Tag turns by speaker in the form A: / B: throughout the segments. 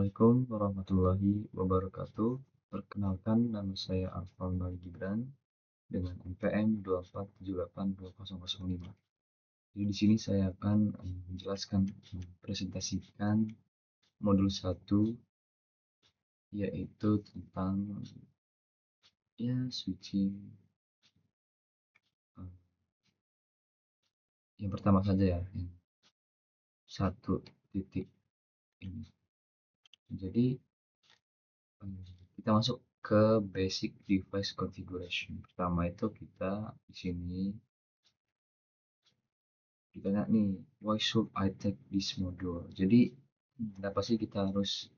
A: Assalamualaikum warahmatullahi wabarakatuh. Perkenalkan, nama saya Alfal Gibran dengan NPM 247820005. Jadi di sini saya akan menjelaskan, presentasikan modul 1, yaitu tentang switching. Yang pertama saja ya, yang 1 titik ini. Jadi kita masuk ke basic device configuration. Pertama itu kita di sini ditanya nih, why should I take this module? Jadi kenapa sih kita harus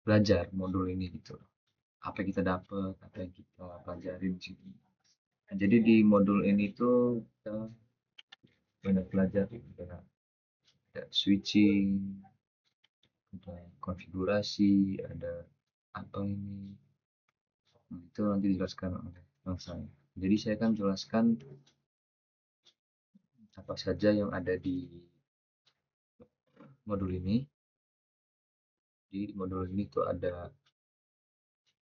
A: belajar modul ini gitu? Apa yang kita dapat, apa yang kita pelajarin di sini? Nah, jadi di modul ini tuh kita banyak belajar, ada switching, ada konfigurasi, ada apa ini. Nah, itu nanti dijelaskan oleh Bang saya. Jadi saya akan jelaskan apa saja yang ada di modul ini. Di modul ini tuh ada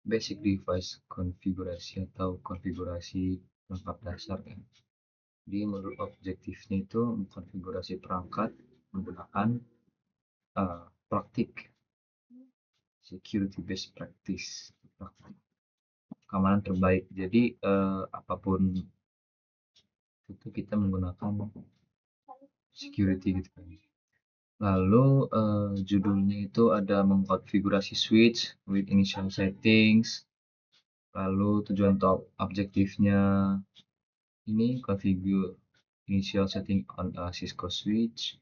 A: basic device konfigurasi atau konfigurasi perangkat dasar ya. Di modul objektifnya itu mengkonfigurasi perangkat menggunakan praktik security best practice, praktik keamanan terbaik. Jadi apapun itu kita menggunakan security gitu kan. Lalu judulnya itu ada mengkonfigurasi switch with initial settings. Lalu tujuan atau objektifnya ini configure initial setting on a Cisco switch,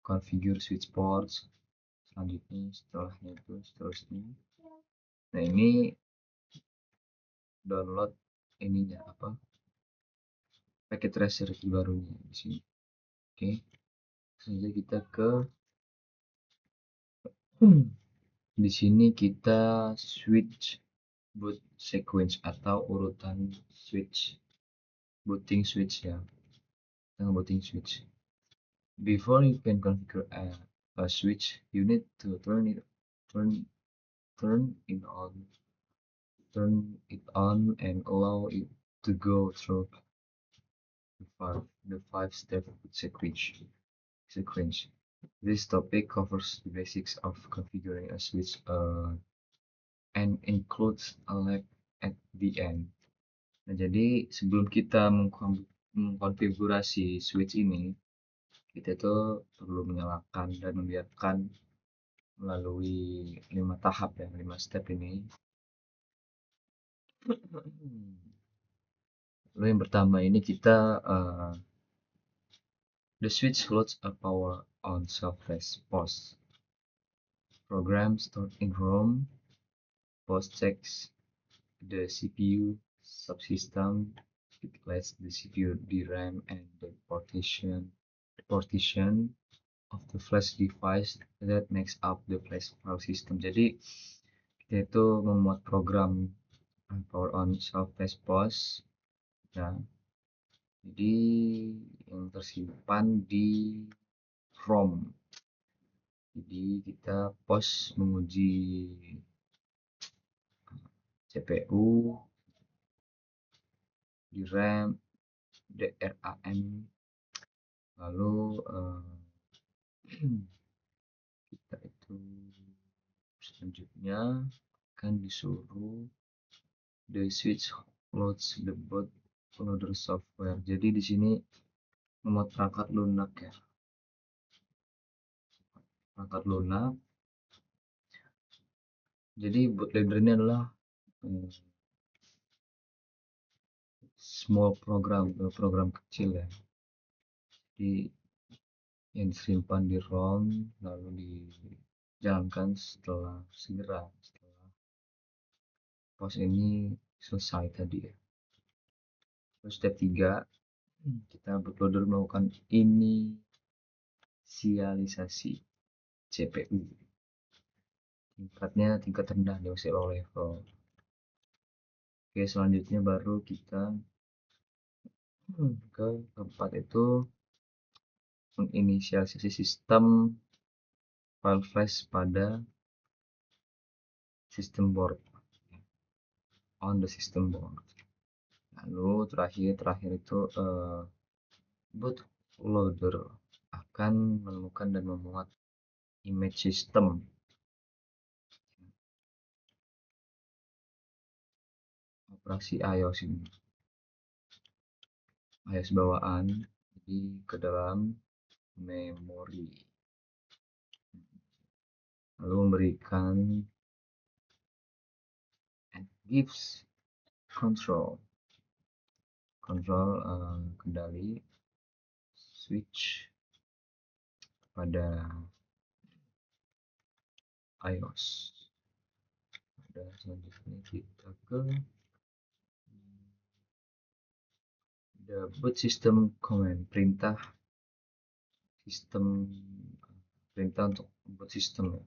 A: configure switch ports, selanjutnya setelahnya itu seterusnya. Nah, ini download ininya apa, packet tracer barunya di sini. Oke, saja kita ke di sini kita switch boot sequence atau urutan switch, booting switch ya, booting switch. Before you can configure a switch, you need to turn it on and allow it to go through the five-step sequence. This topic covers the basics of configuring a switch and includes a lab at the end. Nah, jadi sebelum kita mengkonfigurasi switch ini, kita tuh perlu menyalakan dan membiarkan melalui 5 tahap ya, 5 step ini. Lalu yang pertama ini kita the switch loads a power on self-test post. Program stored in ROM. Post checks the CPU subsystem. It lets the CPU DRAM and the partition of the flash device that makes up the flash file system. Jadi kita itu memuat program power on self-test post ya. Jadi yang tersimpan di ROM. Jadi kita post menguji CPU, DRAM, DRAM, lalu kita itu selanjutnya akan disuruh the switch loads the bootloader software. Jadi di sini memuat perangkat lunak ya, perangkat lunak. Jadi bootloader ini adalah small program kecil ya. Jadi yang disimpan di ROM lalu dijalankan setelah post ini selesai tadi ya. Terus step 3 kita bootloader melakukan inisialisasi CPU. Tingkatnya tingkat rendah, di low level. Oke, selanjutnya baru kita ke tempat itu menginisialisasi sistem file flash pada system board, on the system board. Lalu terakhir itu bootloader akan menemukan dan memuat image system operasi iOS ini, iOS bawaan, jadi ke dalam memori, lalu memberikan and gives control kendali switch pada iOS. Dan selanjutnya kita ke the boot system command, perintah untuk boot system,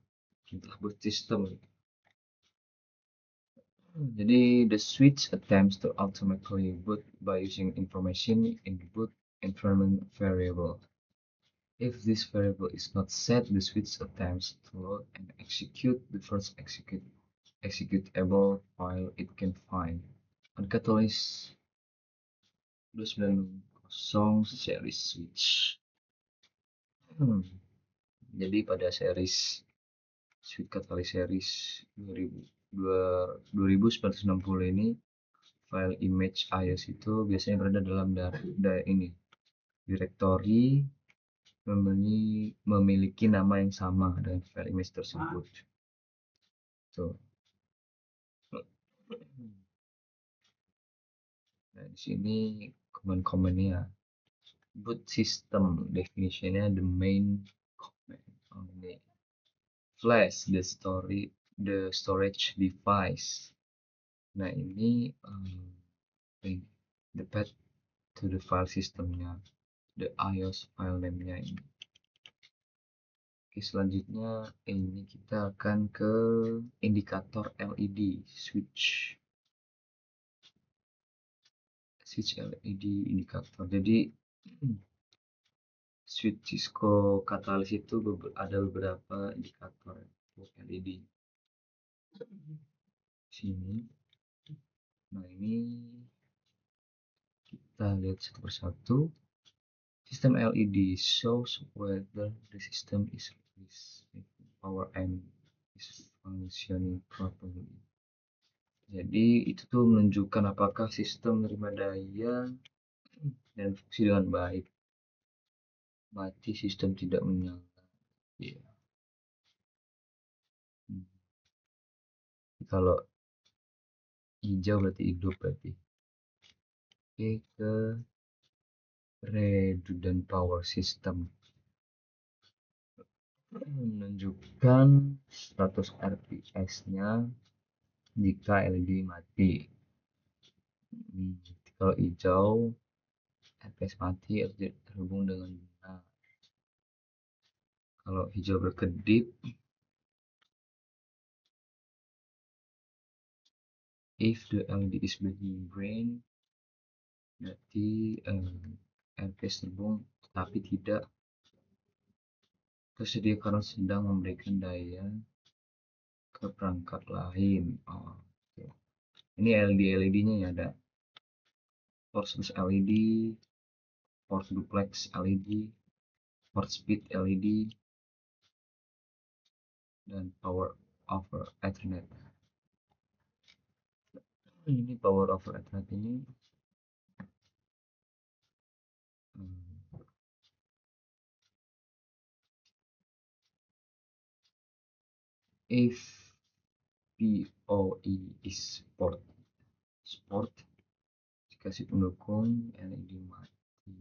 A: perintah boot system. Jadi the switch attempts to automatically boot by using information in the boot environment variable. If this variable is not set, the switch attempts to load and execute the first executable file it can find. Angka tulis 290 series switch. Jadi pada series switch katalis series 2960 ini, file image iOS itu biasanya berada dalam directory memiliki nama yang sama dengan file image tersebut. Tuh. Nah, di sini komen-komennya. Boot system definitionnya the main comment on the flash, the storage device. Nah, ini the path to the file systemnya, the iOS file name-nya ini. Oke, selanjutnya ini kita akan ke indikator LED switch LED indikator. Jadi switch Cisco Catalyst itu ada beberapa indikator LED sini. Nah, ini kita lihat satu persatu. System LED shows whether the system is power and is functioning properly. Jadi itu tuh menunjukkan apakah sistem menerima daya dan fungsi dengan baik. Mati sistem tidak menyala. Ya. Kalau hijau berarti hidup berarti. Oke, ke redundant power system. Menunjukkan status RPS-nya jika LED mati. Kalau hijau RPS mati atau tidak terhubung dengan benar. Kalau hijau berkedip, if the LED is blinking green, berarti RPS terhubung tapi tidak tersedia karena sedang memberikan daya ke perangkat lain. Okay. Ini LED-nya ya, ada force LED, force duplex LED, force speed LED, dan power over Ethernet. Ini power over Ethernet ini if PoE is support dikasih pendukung LED mati.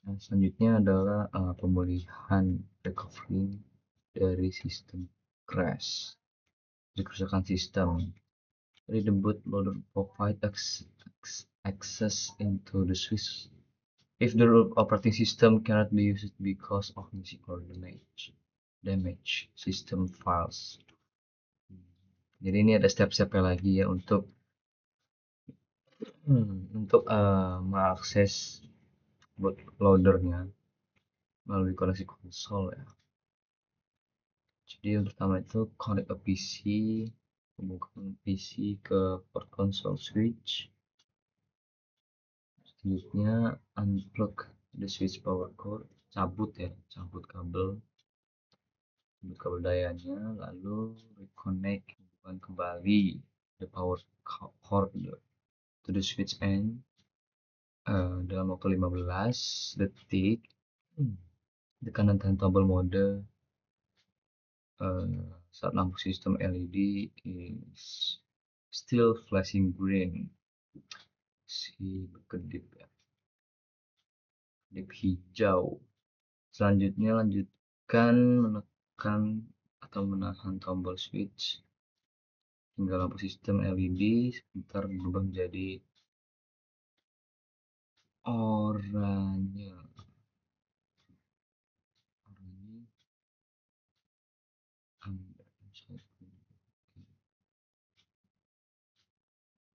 A: Nah, selanjutnya adalah pemulihan recovery dari sistem crash, dari kerusakan sistem. Jadi the bootloader provide access into the switch if the operating system cannot be used because of missing or damage system files. Jadi ini ada step-stepnya lagi ya untuk mengakses bootloadernya. melalui koneksi konsol ya. Jadi yang pertama itu connect a PC, hubungkan PC ke port konsol switch. Selanjutnya unplug the switch power cord, cabut kabel dayanya, lalu reconnect, hubungkan kembali the power cord to the switch end dalam waktu 15 detik. Tekan tombol mode saat lampu sistem LED is still flashing green, si berkedip ya, kedip hijau. Selanjutnya lanjutkan menekan atau menahan tombol switch hingga lampu sistem LED sebentar berubah menjadi oranye.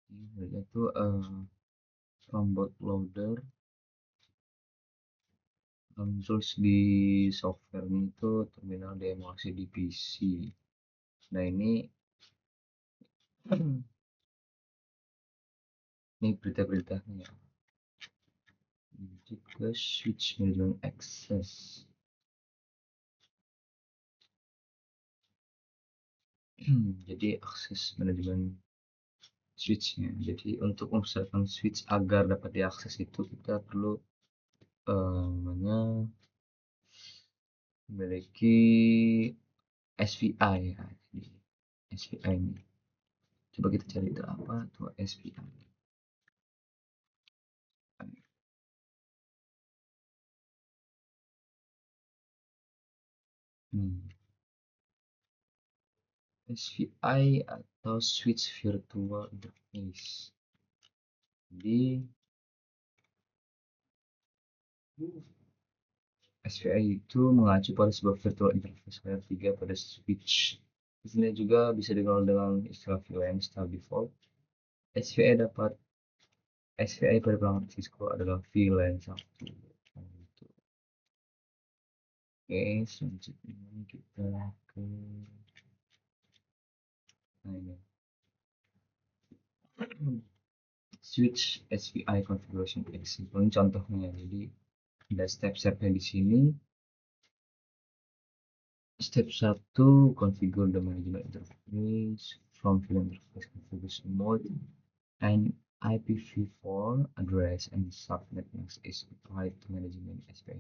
A: Ini yaitu from bootloader muncul di software itu terminal diemulasi di PC. Nah ini berita-beritanya ya. Juga switch management access. Jadi akses manajemen switchnya. Jadi untuk membesarkan switch agar dapat diakses itu kita perlu memiliki SPI ya. Jadi SPI ini. Coba kita cari itu apa tuh SPI. SVI atau Switch Virtual Interface. Jadi SVI itu mengacu pada sebuah virtual interface layer 3 pada switch. Istilahnya juga bisa dikenal dengan istilah VLAN style default. SVI pada perangkat Cisco adalah VLAN 1. Oke, selanjutnya kita ke switch SVI configuration example. Ini contohnya. Jadi ada step-stepnya di sini. Step 1, configure the management interface from VLAN interface configuration mode and IPv4 address and subnet mask is applied to management SPI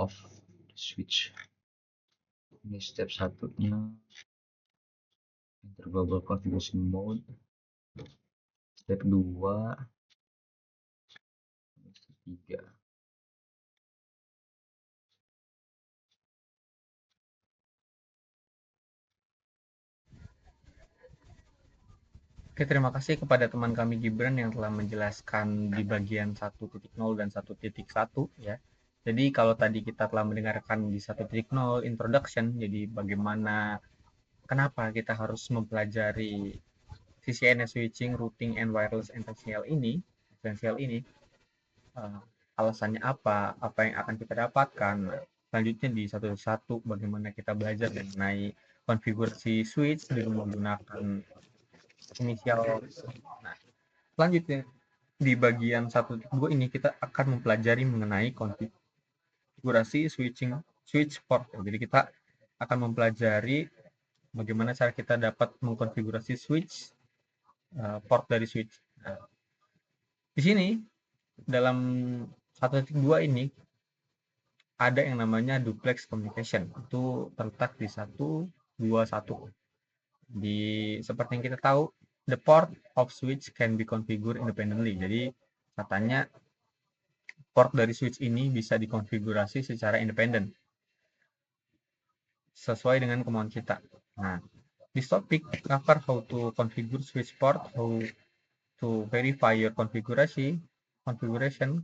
A: of the switch. Ini step 1-nya, enter global configuration mode. Step 2, step 3.
B: Oke, terima kasih kepada teman kami Gibran yang telah menjelaskan di bagian 1.0 dan 1.1 ya. Jadi kalau tadi kita telah mendengarkan di 1.0 introduction, jadi bagaimana kenapa kita harus mempelajari CCNA switching, routing and wireless essential ini, alasannya apa yang akan kita dapatkan. Selanjutnya di 1.1 bagaimana kita belajar mengenai konfigurasi switch dengan menggunakan inisial. Nah, selanjutnya di bagian 1.2 ini kita akan mempelajari mengenai konfigurasi switch port. Jadi kita akan mempelajari bagaimana cara kita dapat mengkonfigurasi switch port dari switch. Nah, di sini dalam 1.2 ini ada yang namanya duplex communication. Itu terletak di 1.2.1. Di seperti yang kita tahu, the port of switch can be configured independently. Jadi katanya port dari switch ini bisa dikonfigurasi secara independen sesuai dengan kemauan kita. Nah, this topic cover how to configure switch port, how to verify your configuration,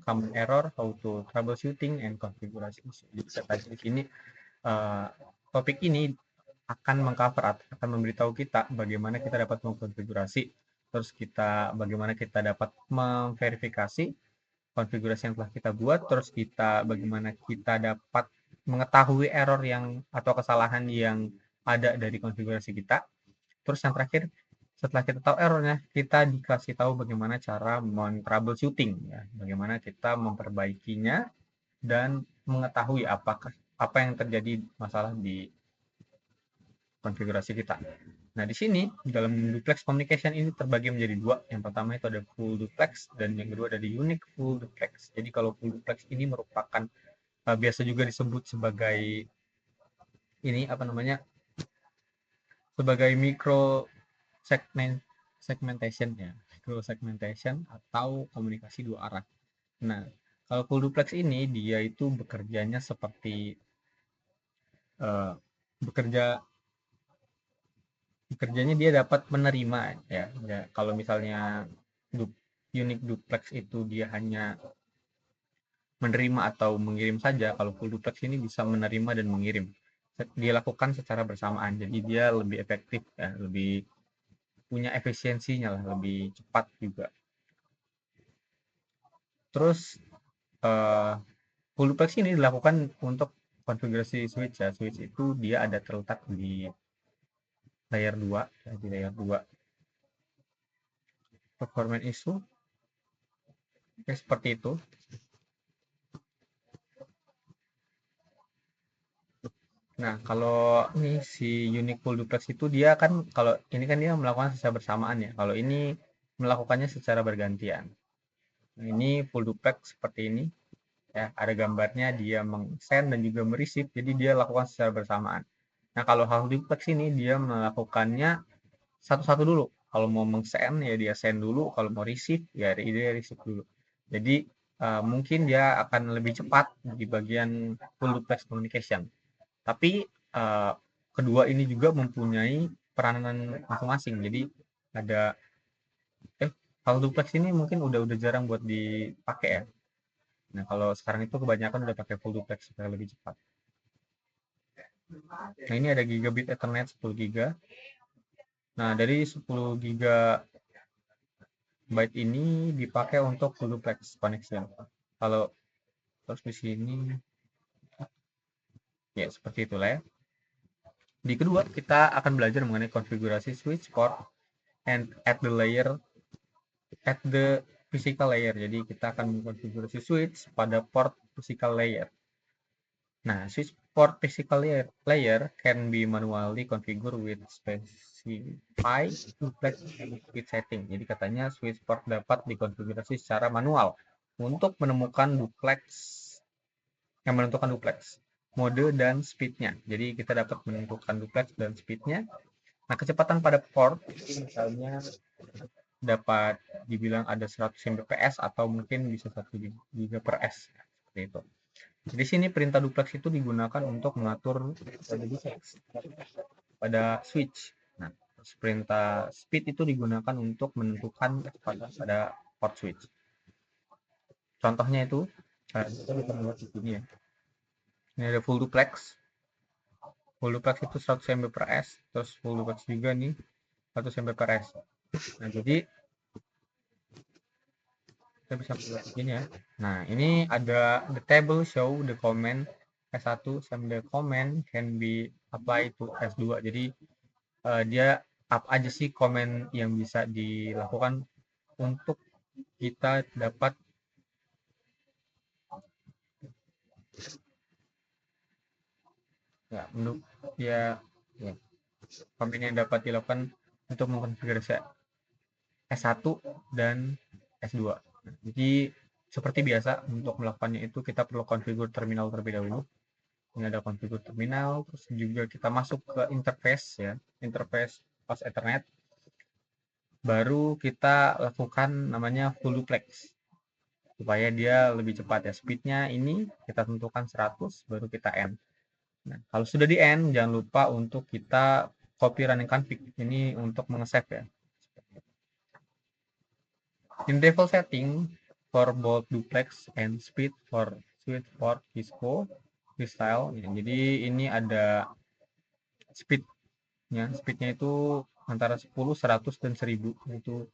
B: common error, how to troubleshooting and configuration. Jadi tadi di sini topik ini akan mengcover, akan memberitahu kita bagaimana kita dapat mengkonfigurasi, terus bagaimana kita dapat memverifikasi konfigurasi yang telah kita buat, terus bagaimana kita dapat mengetahui error yang atau kesalahan yang ada dari konfigurasi kita. Terus yang terakhir, setelah kita tahu errornya, kita dikasih tahu bagaimana cara troubleshooting, ya, bagaimana kita memperbaikinya dan mengetahui apa yang terjadi masalah di konfigurasi kita. Nah, di sini dalam duplex communication ini terbagi menjadi dua. Yang pertama itu ada full duplex dan yang kedua ada unique full duplex. Jadi kalau full duplex ini merupakan biasa juga disebut sebagai ini apa namanya? Sebagai micro segmentation ya. Micro segmentation atau komunikasi dua arah. Nah, kalau full duplex ini dia itu uh, bekerja bekerjanya dia dapat menerima ya. Kalau misalnya unique duplex itu dia hanya menerima atau mengirim saja, kalau full duplex ini bisa menerima dan mengirim. Dia lakukan secara bersamaan, jadi dia lebih efektif ya, lebih punya efisiensinya lah, lebih cepat juga. Terus full duplex ini dilakukan untuk konfigurasi switch ya. Switch itu dia ada terletak di layer 2 ya, di layer 2 performance issue. Oke, seperti itu. Nah, kalau ini si unique full duplex itu dia kan kalau ini kan dia melakukan secara bersamaan ya. Kalau ini melakukannya secara bergantian. Nah, ini full duplex seperti ini ya, ada gambarnya dia meng-send dan juga mereceive, jadi dia lakukan secara bersamaan. Nah, kalau half duplex ini dia melakukannya satu-satu dulu. Kalau mau meng-send ya dia send dulu, kalau mau receive ya dia receive dulu. Jadi mungkin dia akan lebih cepat di bagian full duplex communication. Tapi kedua ini juga mempunyai peranan masing-masing. Jadi ada kalau duplex ini mungkin udah jarang buat dipakai ya. Nah, kalau sekarang itu kebanyakan udah pakai full duplex supaya lebih cepat. Nah, ini ada gigabit Ethernet 10 giga. Nah, dari 10 giga byte ini dipakai untuk full duplex connection. Kalau terus di sini ya seperti itulah ya. Di kedua kita akan belajar mengenai konfigurasi switch port and at the physical layer. Jadi kita akan mengkonfigurasi switch pada port physical layer. Nah, switch port physical layer can be manually configured with specify duplex switch setting. Jadi katanya switch port dapat dikonfigurasi secara manual untuk menentukan duplex mode dan speednya. Jadi kita dapat menentukan duplex dan speednya. Nah, kecepatan pada port misalnya dapat dibilang ada 100 Mbps atau mungkin bisa 1 GB per S seperti itu. Di sini perintah duplex itu digunakan untuk mengatur pada switch. Nah, perintah speed itu digunakan untuk menentukan kecepatan pada port switch. Contohnya itu kita bisa melihat di sini ya. Ini ada full duplex. Full duplex itu 100 Mbps, terus full duplex juga nih 100 Mbps. Nah, jadi kita bisa melihat di sini ya. Nah, ini ada the table show the command S1 sama the command can be applied to S2. Jadi dia apa aja sih komen yang bisa dilakukan untuk kita dapat ya menurut ya, ya komen yang dapat dilakukan untuk mengkonfigurasi S1 dan S2. Nah, jadi seperti biasa untuk melakukannya itu kita perlu konfigur terminal terlebih dahulu. Ini ada konfigur terminal, terus juga kita masuk ke interface ya, interface pas Ethernet. Baru kita lakukan namanya full duplex supaya dia lebih cepat ya. Speednya ini kita tentukan 100 baru kita end. Nah, kalau sudah di end jangan lupa untuk kita copy running config ini untuk meng-save ya. In default setting for both duplex and speed for switch port Cisco freestyle ya. Jadi ini ada speednya itu antara 10, 100 dan 1000 itu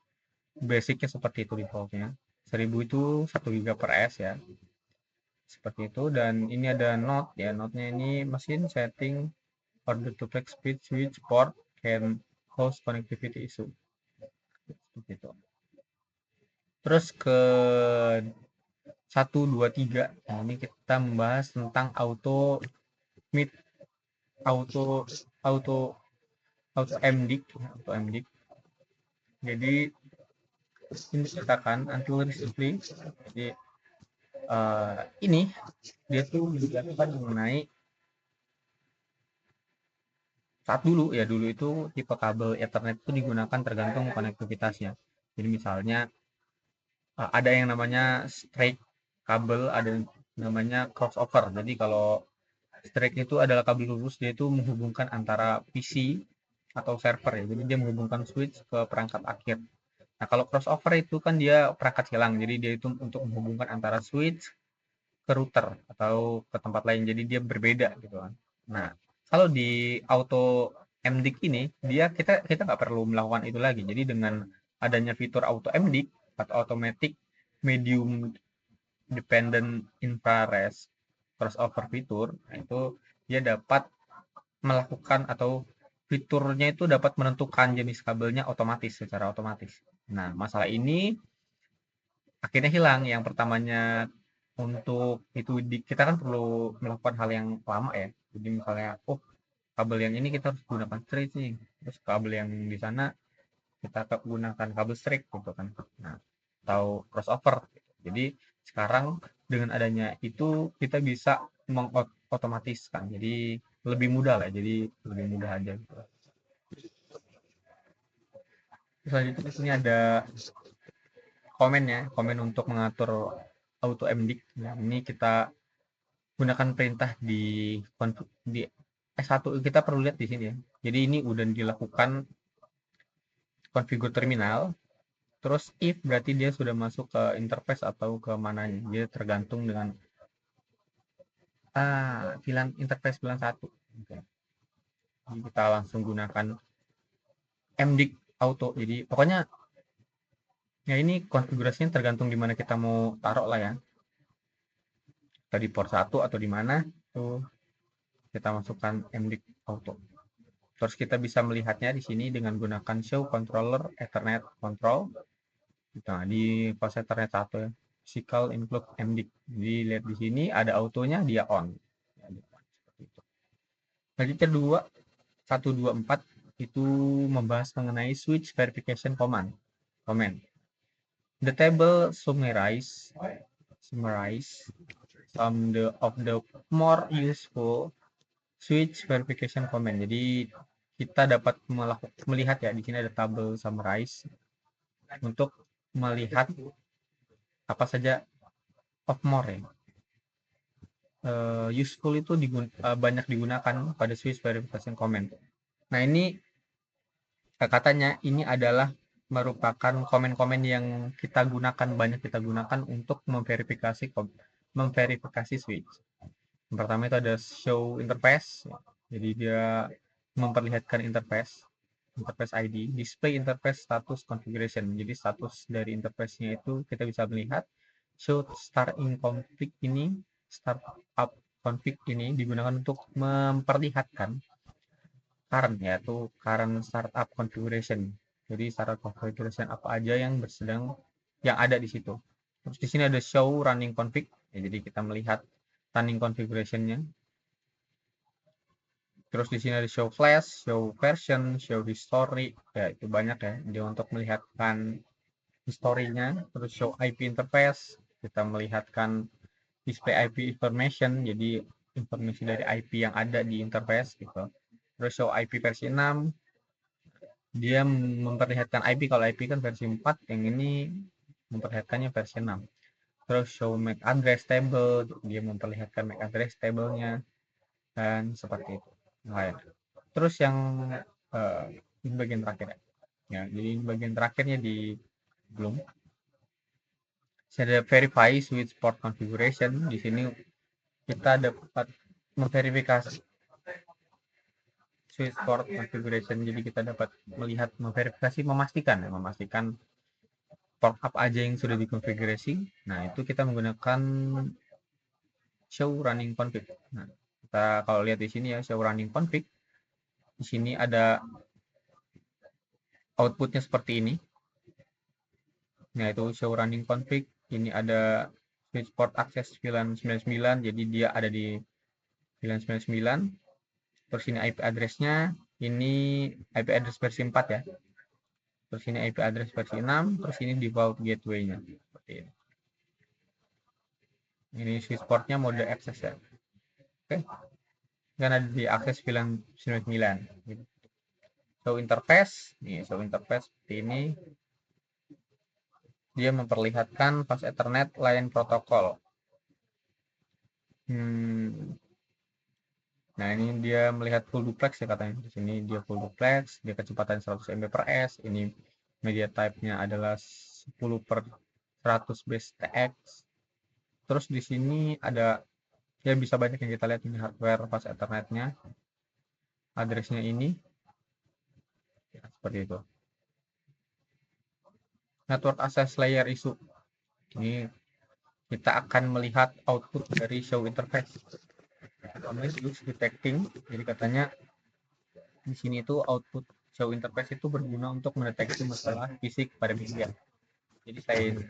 B: basicnya seperti itu defaultnya. 1000 itu 1 GB per S ya. Seperti itu, dan ini ada note ya. Note-nya ini machine setting order to flex speed switch port can cause connectivity issue. Seperti itu. Terus ke 1, 2, 3. Nah, ini kita membahas tentang auto mid auto auto auto MDIC, auto MDIC. Jadi ini dikatakan until recently. Jadi ini dia tuh menjelaskan mengenai saat dulu ya, dulu itu tipe kabel Ethernet itu digunakan tergantung konektivitasnya. Jadi misalnya ada yang namanya straight kabel, ada yang namanya crossover. Jadi kalau straight itu adalah kabel lurus, dia itu menghubungkan antara PC atau server ya. Jadi dia menghubungkan switch ke perangkat akhir. Nah, kalau crossover itu kan dia perangkat hilang. Jadi dia itu untuk menghubungkan antara switch ke router atau ke tempat lain. Jadi dia berbeda gitu kan. Nah, kalau di auto MDIC ini dia kita kita nggak perlu melakukan itu lagi. Jadi dengan adanya fitur auto MDIC atau automatic medium dependent infrared crossover fitur, nah itu dia dapat melakukan atau fiturnya itu dapat menentukan jenis kabelnya otomatis, secara otomatis. Nah, masalah ini akhirnya hilang. Yang pertamanya untuk itu kita kan perlu melakukan hal yang lama ya. Jadi misalnya, oh kabel yang ini kita harus gunakan straight nih, terus kabel yang di sana kita gunakan kabel straight gitu kan. Nah, atau crossover. Jadi sekarang dengan adanya itu kita bisa mengotomatiskan. Jadi lebih mudah lah. Jadi lebih mudah aja. Gitu. Selanjutnya di sini ada komen ya, komen untuk mengatur auto MDIC. Nah, ini kita gunakan perintah di S1 kita perlu lihat di sini ya. Jadi ini udah dilakukan konfigur terminal. Terus if berarti dia sudah masuk ke interface atau ke mananya. Dia tergantung dengan VLAN interface VLAN 1. Oke. Jadi kita langsung gunakan MDIC auto. Jadi pokoknya ya ini konfigurasinya tergantung di mana kita mau taruh lah ya. Tadi port 1 atau di mana tuh kita masukkan MDIC auto. Terus kita bisa melihatnya di sini dengan gunakan show controller Ethernet control. Nah, di pos Ethernet 1 ya. Physical include MDIC. Jadi lihat di sini ada autonya, dia on. Seperti itu. Jadi kedua 124 itu membahas mengenai switch verification command. The table summarize some of the more useful switch verification command. Jadi kita dapat melihat ya di sini ada tabel summarize untuk melihat apa saja of more ya. Useful itu banyak digunakan pada switch verification command. Nah, ini katanya ini adalah merupakan komen-komen yang kita gunakan, banyak kita gunakan untuk memverifikasi switch. Yang pertama itu ada show interface, jadi dia memperlihatkan interface ID, display interface status configuration. Jadi status dari interface-nya itu kita bisa melihat. Show start in config ini, start up config ini digunakan untuk memperlihatkan current, yaitu current startup configuration. Jadi startup configuration apa aja yang ada di situ. Terus di sini ada show running config. Ya, jadi kita melihat running configuration-nya. Terus di sini ada show flash, show version, show history. Ya, itu banyak ya. Dia untuk melihatkan historinya. Terus show IP interface. Kita melihatkan display IP information. Jadi informasi dari IP yang ada di interface gitu. Terus show IP versi 6. Dia memperlihatkan IP, kalau IP kan versi 4, yang ini memperlihatkannya versi 6. Terus show MAC address table, dia memperlihatkan MAC address table-nya, dan seperti itu. Nah, terus yang ini bagian terakhir ya. Jadi bagian terakhirnya di belum. Ada verify switch port configuration. Di sini kita dapat memverifikasi switch port configuration. Jadi kita dapat melihat, memverifikasi, memastikan port apa aja yang sudah dikonfigurasi. Nah, itu kita menggunakan show running config. Nah, kita kalau lihat di sini ya, show running config. Di sini ada outputnya seperti ini. Nah, itu show running config. Ini ada switch port access VLAN 99, jadi dia ada di VLAN 99. Terus ini IP address-nya, ini IP address versi 4 ya. Terus ini IP address versi 6, terus ini default gateway-nya. Seperti ini. Ini switch port-nya mode access ya. Oke. Kan ada di akses VLAN 99. Gitu. Show interface, nih show interface seperti ini. Dia memperlihatkan fast Ethernet line protokol. Nah, ini dia melihat full duplex ya katanya. Di sini dia full duplex, dia kecepatan 100 Mbps. Ini media type-nya adalah 10 per 100 base TX. Terus di sini ada, ya bisa banyak yang kita lihat ini hardware fast Ethernet-nya. Address-nya ini, ya, seperti itu. Network access layer issue. Ini kita akan melihat output dari show interface. Use detecting, jadi katanya di sini itu output show interface itu berguna untuk mendeteksi masalah fisik pada media. Jadi selain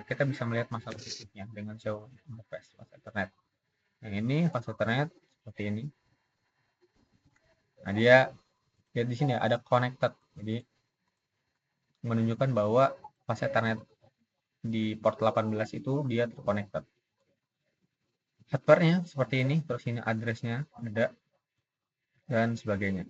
B: kita bisa melihat masalah fisiknya dengan show interface fast Ethernet. Yang ini fast Ethernet seperti ini. Nah, dia di sini ada connected, jadi menunjukkan bahwa fast Ethernet di port 18 itu dia terconnected. Hardware-nya seperti ini, terus ini address-nya ada dan sebagainya.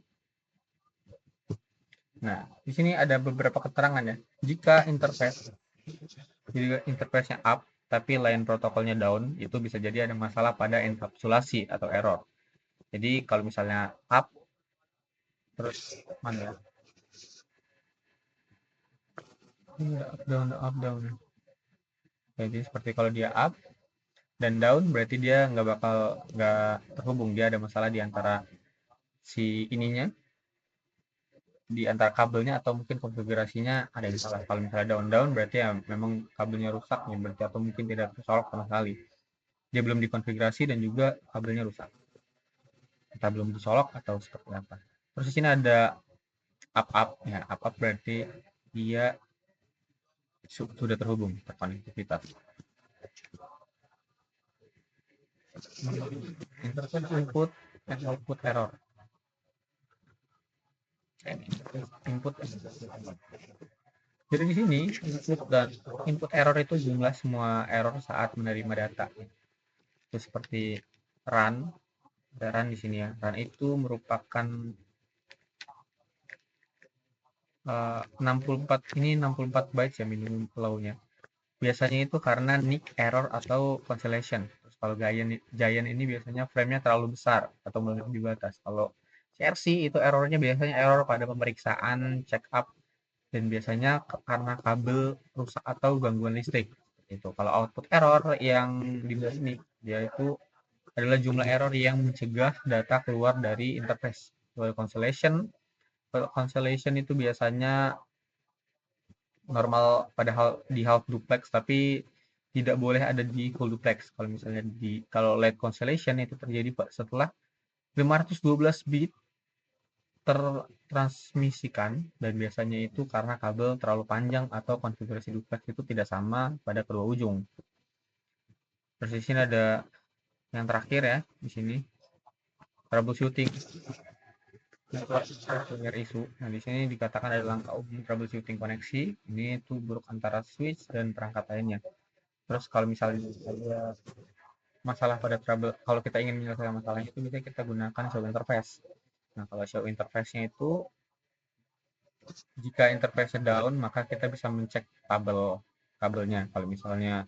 B: Nah, di sini ada beberapa keterangan ya. Jika interface-nya up tapi line protokolnya down, itu bisa jadi ada masalah pada enkapsulasi atau error. Jadi kalau misalnya up terus mana ya? Up down. Jadi seperti kalau dia up dan down berarti dia nggak terhubung, dia ada masalah di antara si ininya, di antara kabelnya atau mungkin konfigurasinya ada yang salah. Kalau misalnya down berarti ya memang kabelnya rusak ya berarti, atau mungkin tidak tercolok sama sekali. Dia belum dikonfigurasi dan juga kabelnya rusak. Entah belum dicolok atau seperti apa. Terus di sini ada up ya, up berarti dia sudah terhubung, terkonektivitas. Interface input and output error. Input. Jadi di sini input error itu jumlah semua error saat menerima data. Itu seperti run, ada run di sini ya. Run itu merupakan 64 bytes ya minimum flow-nya. Biasanya itu karena nick error atau cancellation. Terus kalau Giant ini biasanya frame-nya terlalu besar atau melebihi batas. Kalau CRC itu errornya biasanya error pada pemeriksaan, check up, dan biasanya karena kabel rusak atau gangguan listrik. Itu kalau output error yang di sini dia itu adalah jumlah error yang mencegah data keluar dari interface. Kalau cancellation itu biasanya normal pada di half duplex, tapi tidak boleh ada di full duplex. Kalau misalnya kalau late cancellation itu terjadi setelah 512 bit tertransmisikan, dan biasanya itu karena kabel terlalu panjang atau konfigurasi duplex itu tidak sama pada kedua ujung. Terus di sini ada yang terakhir ya, di sini troubleshooting isu. Nah, di sini dikatakan ada langkah umum troubleshooting koneksi. Ini itu buruk antara switch dan perangkat lainnya. Terus kalau misalnya ada masalah pada kalau kita ingin menyelesaikan masalahnya itu bisa kita gunakan show interface. Nah, kalau show interface-nya itu jika interface down maka kita bisa mencek kabelnya. Kalau misalnya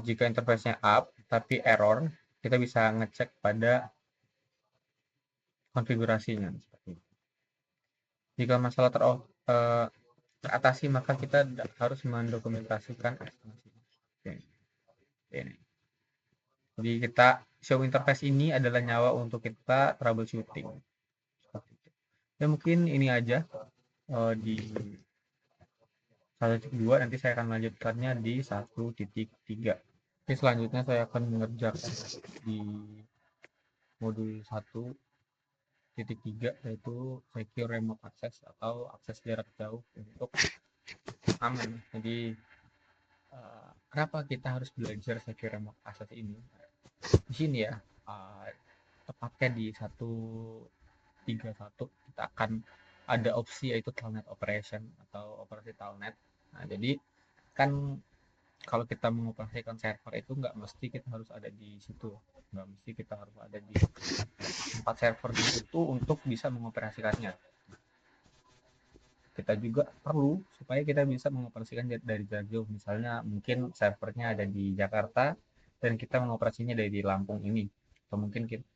B: jika interface-nya up tapi error, kita bisa ngecek pada konfigurasinya seperti itu. Jika masalah teratasi maka kita harus mendokumentasikan estimasi. Ini. Jadi kita show interface ini adalah nyawa untuk kita troubleshooting. Ya mungkin ini aja di 1.2, nanti saya akan melanjutkannya di 1.3. Oke, selanjutnya saya akan mengerjakan di modul 1.3, yaitu secure remote access atau akses jarak jauh untuk aman. Jadi kenapa kita harus belajar secure remote access ini? Di sini ya, tepatnya di 1.3.1 kita akan ada opsi yaitu telnet operation atau operasi telnet. Nah, jadi kan kalau kita mengoperasikan server itu nggak mesti kita harus ada di situ, nggak mesti kita harus ada di tempat server itu untuk bisa mengoperasikannya. Kita juga perlu supaya kita bisa mengoperasikan dari jarak jauh. Misalnya mungkin servernya ada di Jakarta dan kita mengoperasinya dari Lampung ini, atau mungkin kita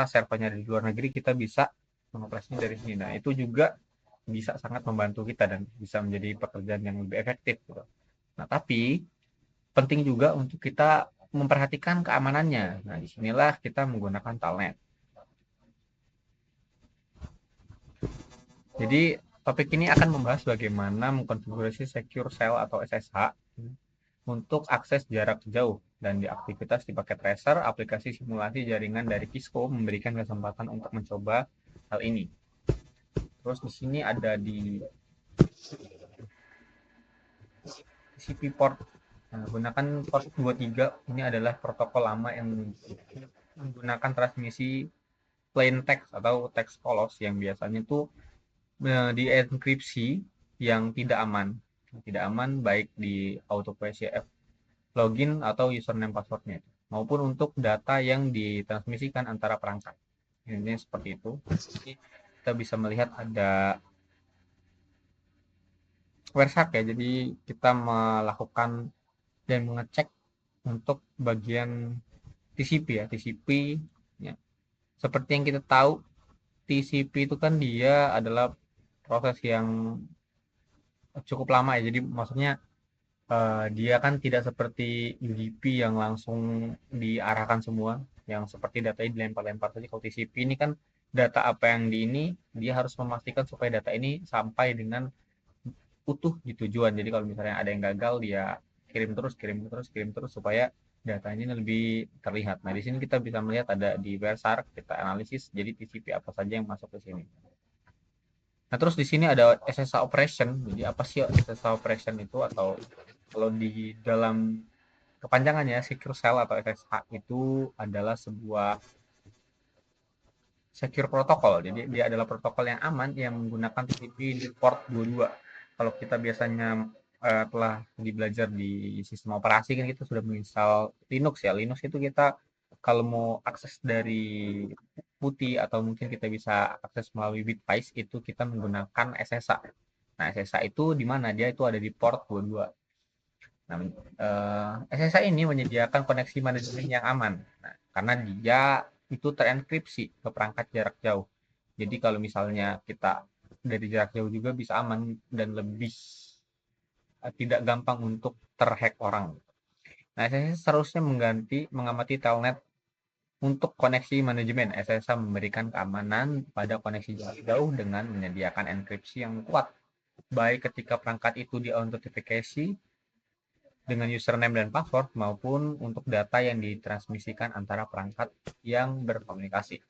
B: servernya di luar negeri, kita bisa mengoperasinya dari sini. Nah, itu juga bisa sangat membantu kita dan bisa menjadi pekerjaan yang lebih efektif gitu. Nah, tapi penting juga untuk kita memperhatikan keamanannya. Nah, disinilah kita menggunakan Telnet. Jadi topik ini akan membahas bagaimana mengkonfigurasi Secure Shell atau SSH untuk akses jarak jauh dan di aktivitas di paket tracer, aplikasi simulasi jaringan dari Cisco memberikan kesempatan untuk mencoba hal ini. Terus di sini ada di TCP port. Nah, gunakan port 23, ini adalah protokol lama yang menggunakan transmisi plain text atau text polos yang biasanya itu dienkripsi yang tidak aman baik di auto PCF login atau username passwordnya maupun untuk data yang ditransmisikan antara perangkat. Ini seperti itu. Jadi kita bisa melihat ada WhatsApp ya. Jadi kita melakukan dan mengecek untuk bagian TCP ya, TCP ya. Seperti yang kita tahu, TCP itu kan dia adalah proses yang cukup lama ya. Jadi maksudnya dia kan tidak seperti UDP yang langsung diarahkan semua, yang seperti datanya dilempar-lempar saja. Kalau TCP ini kan data apa yang di ini, dia harus memastikan supaya data ini sampai dengan utuh di tujuan. Jadi kalau misalnya ada yang gagal, dia kirim terus supaya datanya lebih terlihat. Nah, di sini kita bisa melihat ada di Bersark, kita analisis jadi TCP apa saja yang masuk ke sini. Nah, terus di sini ada SSH operation. Jadi apa sih SSH operation itu, atau kalau di dalam kepanjangannya secure shell atau SSH itu adalah sebuah secure protokol. Jadi dia adalah protokol yang aman yang menggunakan TCP di port 22. Kalau kita biasanya telah belajar di sistem operasi kan kita sudah menginstal Linux ya. Linux itu kita kalau mau akses dari putih atau mungkin kita bisa akses melalui Bitwise itu kita menggunakan SSH. Nah, SSH itu di mana? Dia itu ada di port 22. Nah, SSH ini menyediakan koneksi manajemen yang aman. Nah, karena dia itu terenkripsi ke perangkat jarak jauh. Jadi kalau misalnya kita dari jarak jauh juga bisa aman dan lebih tidak gampang untuk terhack orang. Nah, SSH seharusnya mengamati telnet untuk koneksi manajemen. SSH memberikan keamanan pada koneksi jarak jauh dengan menyediakan enkripsi yang kuat, baik ketika perangkat itu diautentifikasi dengan username dan password maupun untuk data yang ditransmisikan antara perangkat yang berkomunikasi.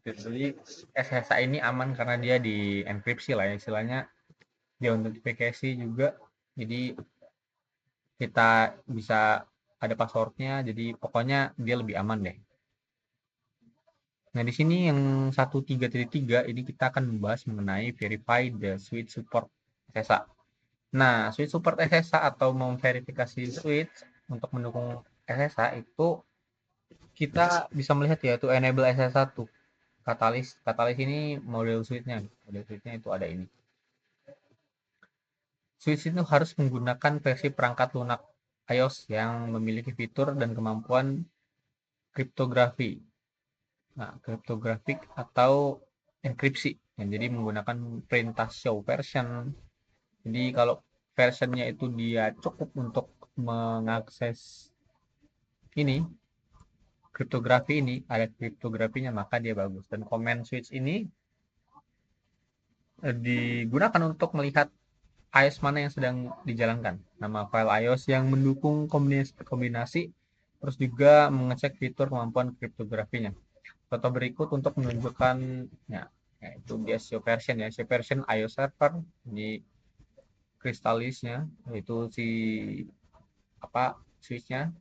B: Jadi SSH ini aman karena dia dienkripsi lah ya, istilahnya diautentifikasi juga. Jadi kita bisa ada passwordnya, jadi pokoknya dia lebih aman deh. Nah, di sini yang 1.3.3 ini kita akan membahas mengenai verify the switch support SSH. Nah, switch support SSH atau memverifikasi switch untuk mendukung SSH itu kita bisa melihat yaitu enable SSH1. Katalis ini model switch-nya. Model switch-nya itu ada ini. Switch itu harus menggunakan versi perangkat lunak iOS yang memiliki fitur dan kemampuan kriptografi. Nah, kriptografik atau enkripsi. Jadi menggunakan perintah show version. Jadi kalau versionnya itu dia cukup untuk mengakses ini kriptografi ini, ada kriptografinya, maka dia bagus. Dan command switch ini digunakan untuk melihat iOS mana yang sedang dijalankan, nama file iOS yang mendukung kombinasi, terus juga mengecek fitur kemampuan kriptografinya. Contoh berikut untuk menunjukkan ya, yaitu di SEO version ya, SEO version iOS server di Crystallisnya, yaitu si apa switchnya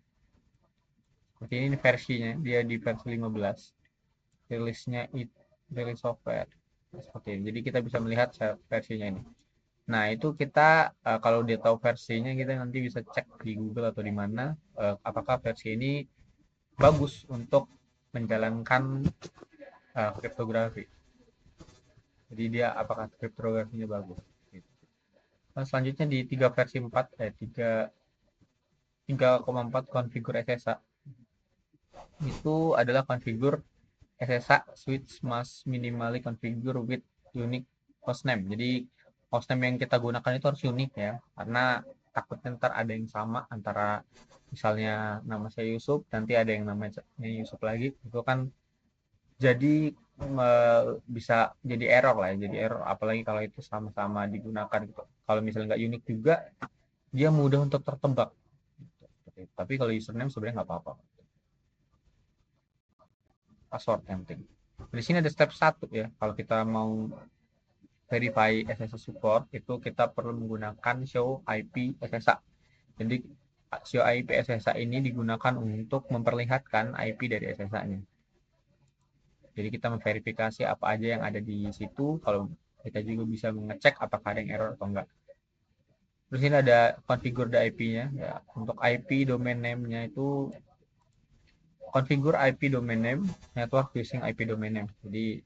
B: seperti ini versinya, dia di versi 15, rilisnya itu rilis software seperti ini. Jadi kita bisa melihat versinya ini. Nah, itu kita kalau dia tahu versinya, kita nanti bisa cek di Google atau di mana apakah versi ini bagus untuk menjalankan kriptografi. Jadi dia apakah kriptografinya bagus. Nah, selanjutnya di 3 versi 4 3,4 konfigur SSA itu adalah konfigur SSA switch must minimally configure with unique hostname. Jadi hostname yang kita gunakan itu harus unik ya, karena takutnya ntar ada yang sama antara misalnya nama saya Yusuf, nanti ada yang namanya Yusuf lagi, itu kan jadi bisa jadi error lah ya, jadi error apalagi kalau itu sama-sama digunakan gitu. Kalau misalnya nggak unik juga, dia mudah untuk tertebak. Tapi kalau username sebenarnya nggak apa-apa. Password yang penting. Di sini ada step 1 ya. Kalau kita mau verify SSH support, itu kita perlu menggunakan show IP SSH. Jadi show IP SSH ini digunakan untuk memperlihatkan IP dari SSH-nya. Jadi kita memverifikasi apa aja yang ada di situ. Kalau kita juga bisa mengecek apakah ada yang error atau enggak. Terus ini ada configure the IP-nya. Ya, untuk IP domain name-nya itu configure IP domain name network using IP domain name. Jadi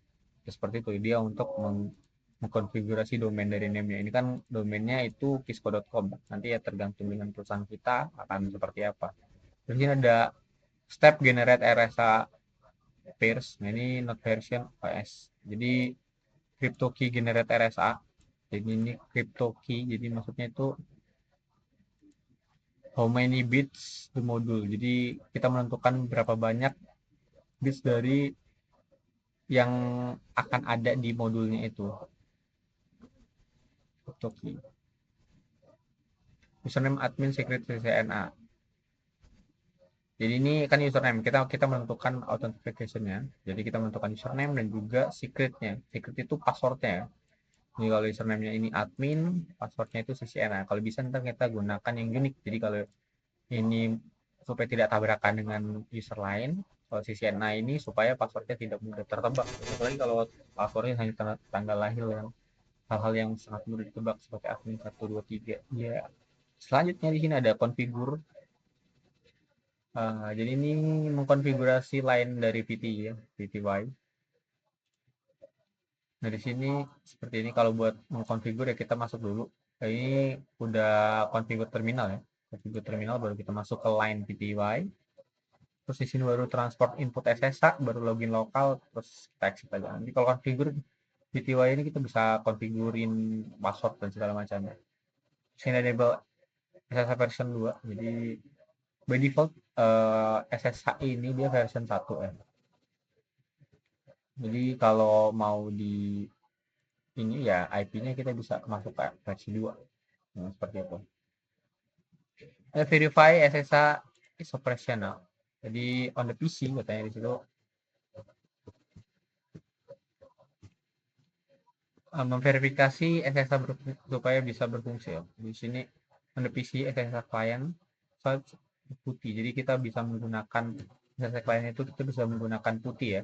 B: ya seperti itu dia untuk mengkonfigurasi domain dari name-nya. Ini kan domainnya itu kisco.com. Nanti ya tergantung dengan perusahaan kita akan seperti apa. Terus ini ada step generate RSA pairs. Nah, ini not version OS. Jadi crypto key generate RSA. Jadi ini crypto key. Jadi maksudnya itu how many bits the module. Jadi kita menentukan berapa banyak bits dari yang akan ada di modulnya itu. Crypto key. Username admin secret CCNA. Jadi ini kan username, kita menentukan authentication-nya. Jadi kita menentukan username dan juga secret-nya. Secret itu password-nya. Jadi kalau username-nya ini admin, password-nya itu CCNA. Kalau bisa ntar kita gunakan yang unik. Jadi kalau ini supaya tidak tabrakan dengan user lain, kalau CCNA ini supaya passwordnya tidak mudah tertebak. Apalagi kalau passwordnya hanya tanggal lahir yang hal-hal yang sangat mudah ditebak seperti admin 123. Ya. Selanjutnya di sini ada configure. Jadi ini mengkonfigurasi line dari VT ya, VTY. Nah, di sini seperti ini kalau buat mengkonfigur ya kita masuk dulu. Nah, ini udah konfigur terminal ya. Konfigur terminal baru kita masuk ke line VTY. Terus di sini baru transport input SSH, baru login lokal, terus kita exit aja. Nanti kalau konfigur VTY ini kita bisa konfigurin password dan segala macamnya. Sini enable SSH version 2. Jadi by default SSH ini dia version 1 ya. Jadi kalau mau di ini ya IP-nya kita bisa masuk ke versi 2. Nah, seperti itu. Verify SSH is operational. Jadi on the PC katanya di situ memverifikasi SSH supaya bisa berfungsi ya. Di sini on the PC SSH client putih. Jadi kita bisa menggunakan SSH client itu kita bisa menggunakan putih ya.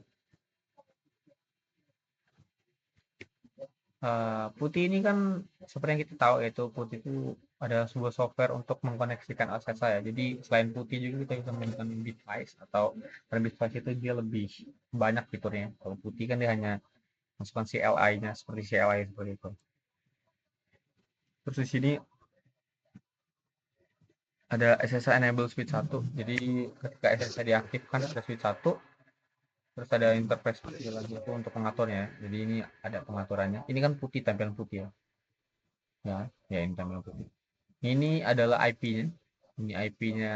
B: Putih ini kan seperti yang kita tahu yaitu putih itu adalah sebuah software untuk mengkoneksikan akses saya. Jadi selain putih juga kita bisa menggunakan Bitwise atau Bitwise itu dia lebih banyak fiturnya. Kalau putih kan dia hanya masukkan CLI-nya seperti CLI seperti itu. Terus di sini ada SSH enable switch 1. Jadi ketika SSH diaktifkan ada switch 1, terus ada interface lagi itu untuk pengaturnya. Jadi ini ada pengaturannya. Ini kan putih, tampilan putih ya. Ya ini tampilan putih. Ini adalah IP-nya. Ini IP-nya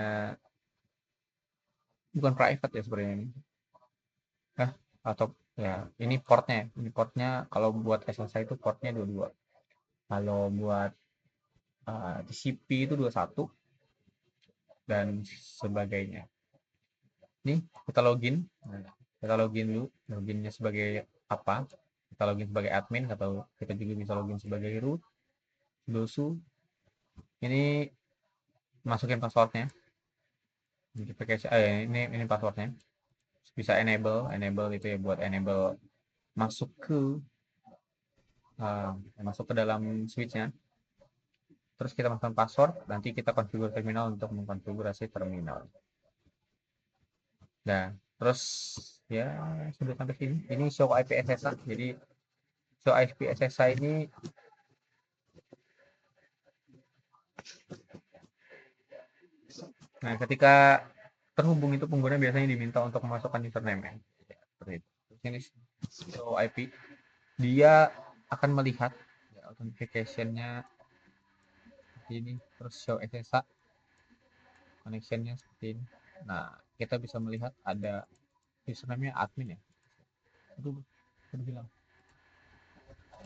B: bukan private ya sebenarnya ini. Atau ya ini portnya. Ini portnya kalau buat SSH itu portnya 22. Kalau buat TCP itu 21 dan sebagainya. Nih, kita login. Nah, kita login dulu. Loginnya sebagai apa? Kita login sebagai admin atau kita juga bisa login sebagai root, dosu. Ini masukin passwordnya. Ini passwordnya. Bisa enable itu ya buat enable masuk ke masuk ke dalam switchnya. Terus kita masukkan password, nanti kita konfigur terminal untuk mengkonfigurasi terminal. Nah, terus ya sudah sampai sini. Ini show IP SSH. Jadi show IP SSH ini nah ketika terhubung itu pengguna biasanya diminta untuk memasukkan username ya. Seperti itu. Terus ini show IP dia akan melihat ya, authentication-nya seperti ini, terus show SSH connection-nya seperti ini. Nah, kita bisa melihat ada username-nya admin ya. Itu bilang.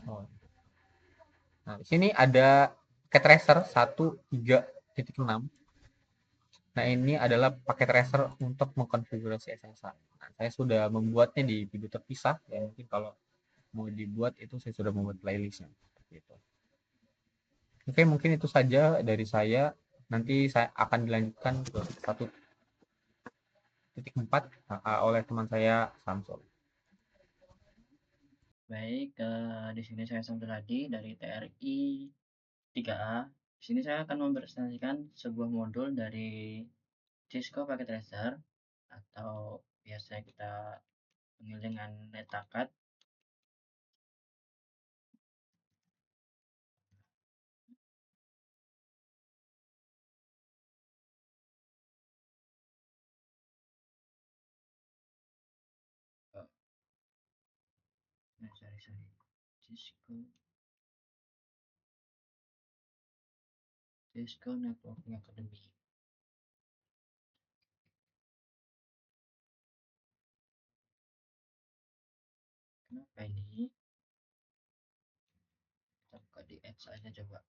B: Oh. Nah, di sini ada paket tracer 1.3.6. Nah, ini adalah paket tracer untuk mengkonfigurasi SSH. Nah, saya sudah membuatnya di video terpisah ya, mungkin kalau mau dibuat itu saya sudah membuat playlistnya gitu. Oke, mungkin itu saja dari saya. Nanti saya akan dilanjutkan ke 1.4 oleh teman saya Samsul.
C: Baik, di sini saya Samsul Hadi dari TRI 3A. Di sini saya akan mempresentasikan sebuah modul dari Cisco Packet Tracer atau biasa kita panggil dengan Netacat. Oh, sorry. Cisco Networking Academy. Kenapa ini? Kita buka di Ads aja coba.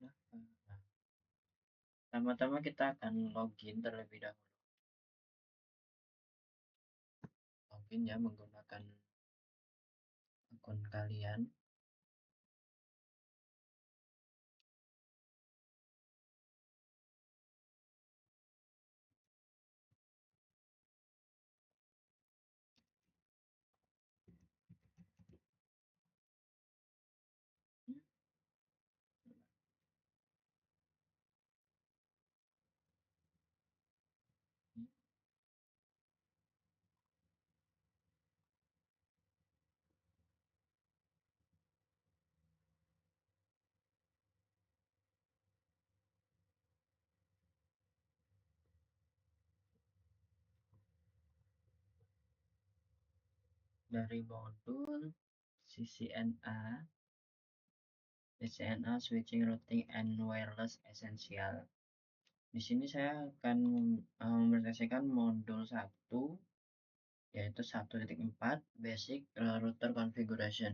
C: Nah, pertama-tama kita akan login terlebih dahulu. Login ya menggunakan akun kalian. Dari modul CCNA Switching Routing and Wireless Essential. Di sini saya akan mempresentasikan modul 1 yaitu 1.4 Basic Router Configuration.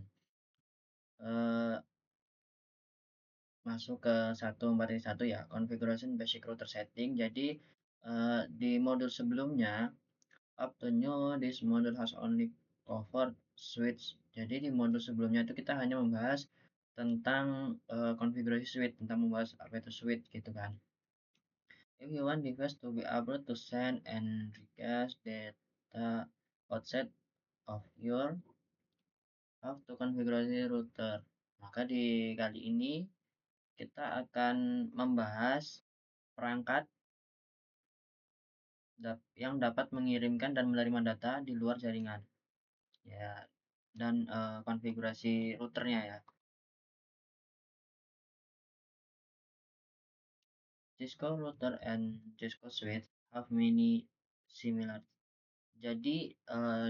C: Masuk ke 1.4.1 ya, Configuration Basic Router Setting. Jadi di modul sebelumnya up to new this module has only covered switch. Jadi di modul sebelumnya itu kita hanya membahas tentang konfigurasi switch, tentang membahas apa itu switch gitu kan. If you want device to be able to send and request data outside of your have to konfigurasi router. Maka di kali ini kita akan membahas perangkat yang dapat mengirimkan dan menerima data di luar jaringan. Ya, dan konfigurasi routernya ya. Cisco router and Cisco switch have many similar Jadi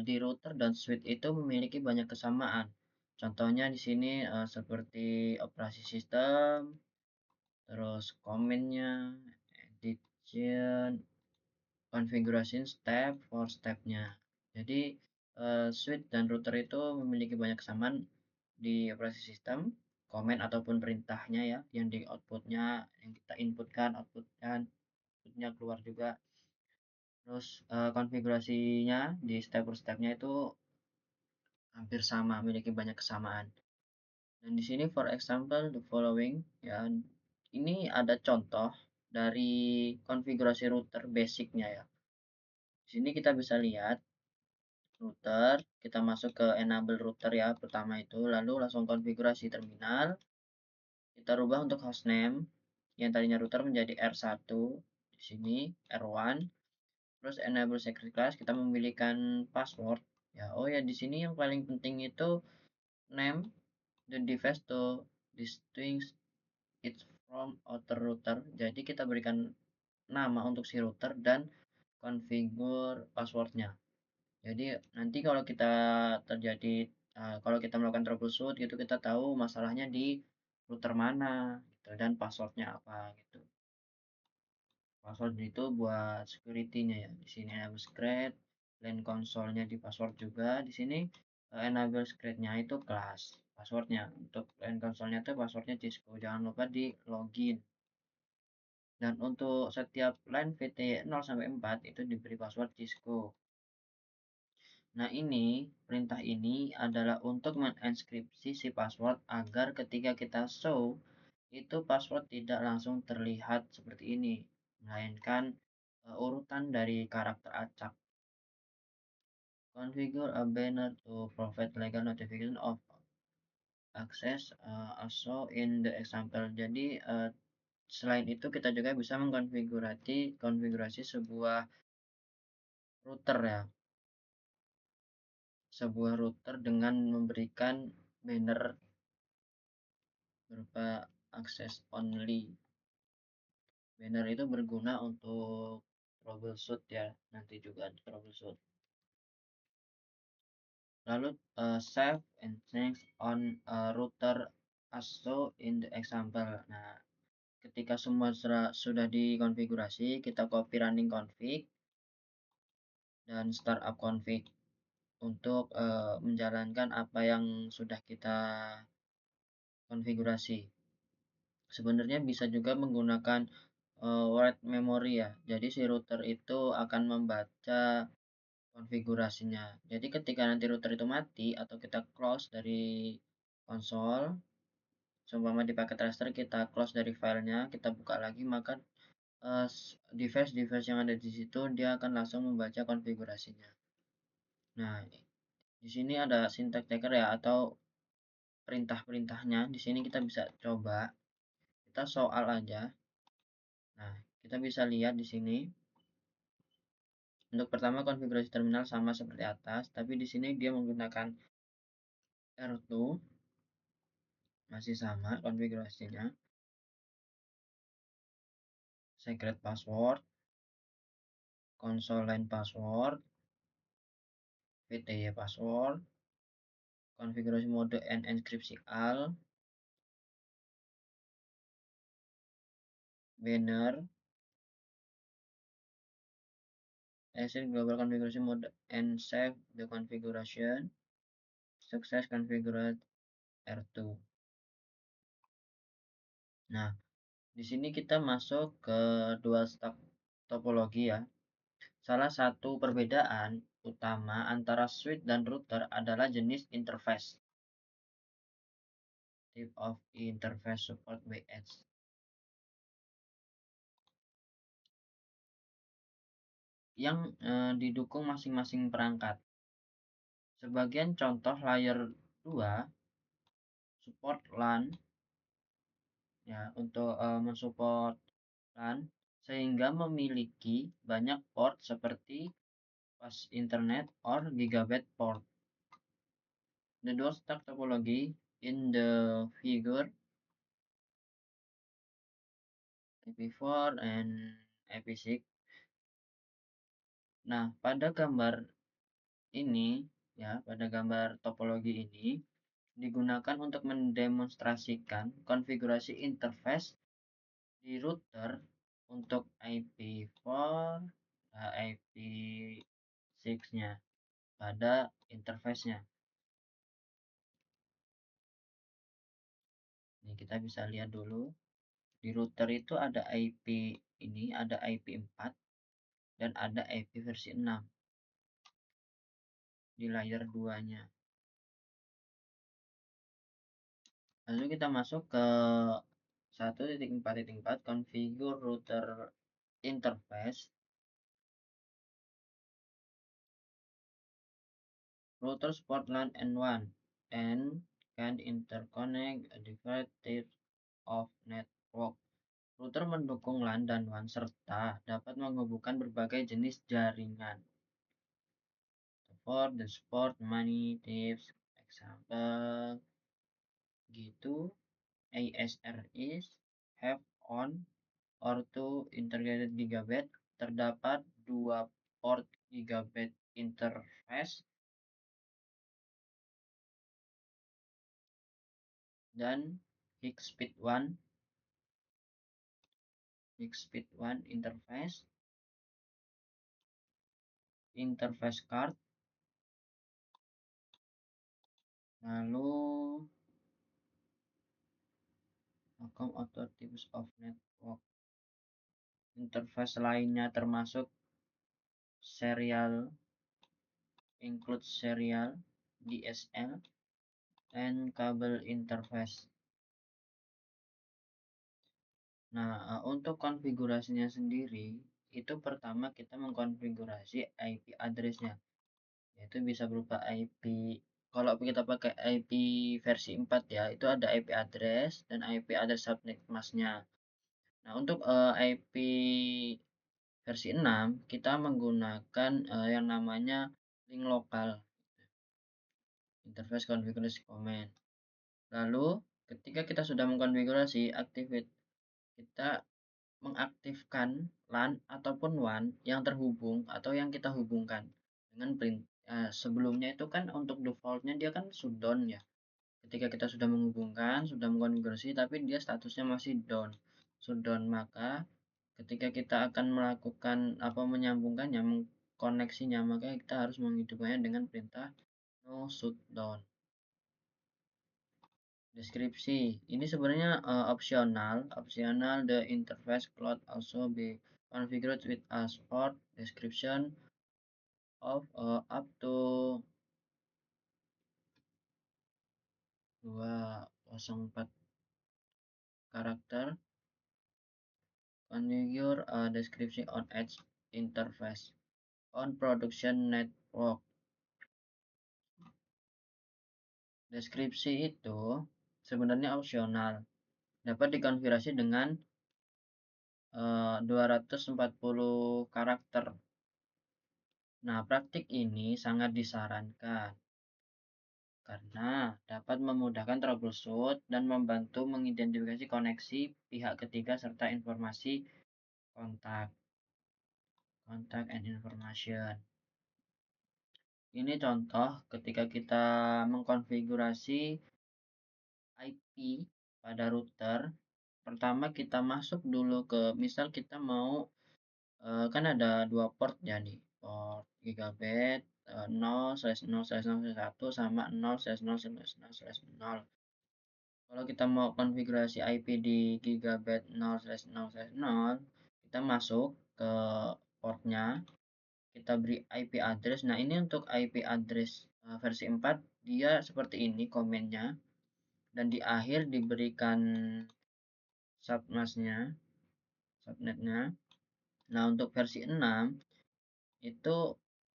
C: di router dan switch itu memiliki banyak kesamaan. Contohnya di sini seperti operasi sistem, terus komennya, edition, configuration step for stepnya. Jadi switch dan router itu memiliki banyak kesamaan di operasi sistem, komen ataupun perintahnya ya, yang di outputnya, yang kita inputkan, outputnya keluar juga. Terus konfigurasinya di step per stepnya itu hampir sama, memiliki banyak kesamaan. Dan di sini for example the following ya. Ini ada contoh dari konfigurasi router basicnya ya. Di sini kita bisa lihat router, kita masuk ke enable router ya pertama itu, lalu langsung konfigurasi terminal. Kita rubah untuk hostname yang tadinya router menjadi R1, di sini R1. Terus enable secret class, kita memilihkan password ya. Oh ya, di sini yang paling penting itu name the device to distinguish it from other router. Jadi kita berikan nama untuk si router dan configure passwordnya. Jadi nanti kalau kita terjadi kalau kita melakukan troubleshoot gitu, kita tahu masalahnya di router mana gitu, dan passwordnya apa gitu. Password itu buat security-nya ya. Di sini enable secret, LAN console-nya di password juga. Di sini enable secret-nya itu kelas passwordnya. Untuk LAN console-nya itu passwordnya Cisco. Jangan lupa di login. Dan untuk setiap line VT 0 sampai 4 itu diberi password Cisco. Nah, perintah ini adalah untuk menginskripsi si password agar ketika kita show, itu password tidak langsung terlihat seperti ini, melainkan urutan dari karakter acak. Configure a banner to provide legal notification of access also in the example. Jadi selain itu kita juga bisa konfigurasi sebuah router ya. Sebuah router dengan memberikan banner berupa access only. Banner itu berguna untuk troubleshoot ya, nanti juga ada troubleshoot. Lalu save and change on router as shown in the example. Nah, ketika semua sudah dikonfigurasi, kita copy running config dan startup config untuk menjalankan apa yang sudah kita konfigurasi. Sebenarnya bisa juga menggunakan write memory ya. Jadi si router itu akan membaca konfigurasinya. Jadi ketika nanti router itu mati atau kita close dari konsol, seumpama di paket raster kita close dari filenya, kita buka lagi, maka device-device yang ada di situ dia akan langsung membaca konfigurasinya. Nah, di sini ada syntax checker ya, atau perintah-perintahnya. Di sini kita bisa coba, kita soal aja. Nah, kita bisa lihat di sini. Untuk pertama konfigurasi terminal sama seperti atas, tapi di sini dia menggunakan R2, masih sama konfigurasinya. Secret password, console line password, VTY password, konfigurasi mode and enkripsi all, banner, exit global configuration mode and save the configuration, sukses configured R2. Nah, di sini kita masuk ke dual stack topologi ya. Salah satu perbedaan utama antara switch dan router adalah jenis interface. Type of interface support by edge. Yang didukung masing-masing perangkat. Sebagian contoh layer 2 support LAN ya, untuk mensupport LAN sehingga memiliki banyak port seperti fast internet or gigabit port. The dual stack topology in the figure IP4 and IP6. Nah, pada gambar ini ya, pada gambar topologi ini digunakan untuk mendemonstrasikan konfigurasi interface di router untuk IP4, IP6-nya pada interface-nya. Ini kita bisa lihat dulu. Di router itu ada IP ini, ada IP4 dan ada IP versi 6 di layer 2-nya. Lalu kita masuk ke 1.4.4 configure router interface. Router support LAN and WAN and can interconnect a different types of network. Router mendukung LAN dan WAN serta dapat menghubungkan berbagai jenis jaringan. For the support many types, example gitu. ASR is have on or two integrated gigabit. Terdapat 2 port gigabit interface dan High-speed WAN interface card, lalu other types of network interface lainnya termasuk serial, include serial, DSL, and kabel interface. Nah, untuk konfigurasinya sendiri, itu pertama kita mengkonfigurasi IP address-nya, yaitu bisa berupa IP. Kalau kita pakai IP versi 4 ya, itu ada IP address dan IP address subnet masknya. Nah, untuk IP versi 6 kita menggunakan yang namanya link lokal, interface configuration command. Lalu ketika kita sudah mengkonfigurasi, kita mengaktifkan LAN ataupun WAN yang terhubung atau yang kita hubungkan dengan sebelumnya itu kan untuk defaultnya dia kan shutdown ya. Ketika kita sudah menghubungkan, sudah mengkonfigurasi, tapi dia statusnya masih shutdown, maka ketika kita akan melakukan menyambungkannya, mengkoneksinya, maka kita harus menghidupkannya dengan perintah no shutdown. Deskripsi ini sebenarnya opsional. The interface cloud also be configured with a short description of up to 204 karakter. Configure a description on edge interface on production network. Deskripsi itu sebenarnya opsional, dapat dikonfigurasi dengan 240 karakter. Nah, praktik ini sangat disarankan karena dapat memudahkan troubleshoot dan membantu mengidentifikasi koneksi pihak ketiga serta informasi kontak and information. Ini contoh ketika kita mengkonfigurasi IP pada router. Pertama kita masuk dulu ke, misal kita mau kan ada 2 port ya nih, port gigabit 0/0/0/1 sama 0/0/0/0. Kalau kita mau konfigurasi IP di gigabit 0/0/0, kita masuk ke portnya, kita beri IP address. Nah, ini untuk IP address versi 4 dia seperti ini komennya, dan di akhir diberikan subnetnya. Nah, untuk versi 6 itu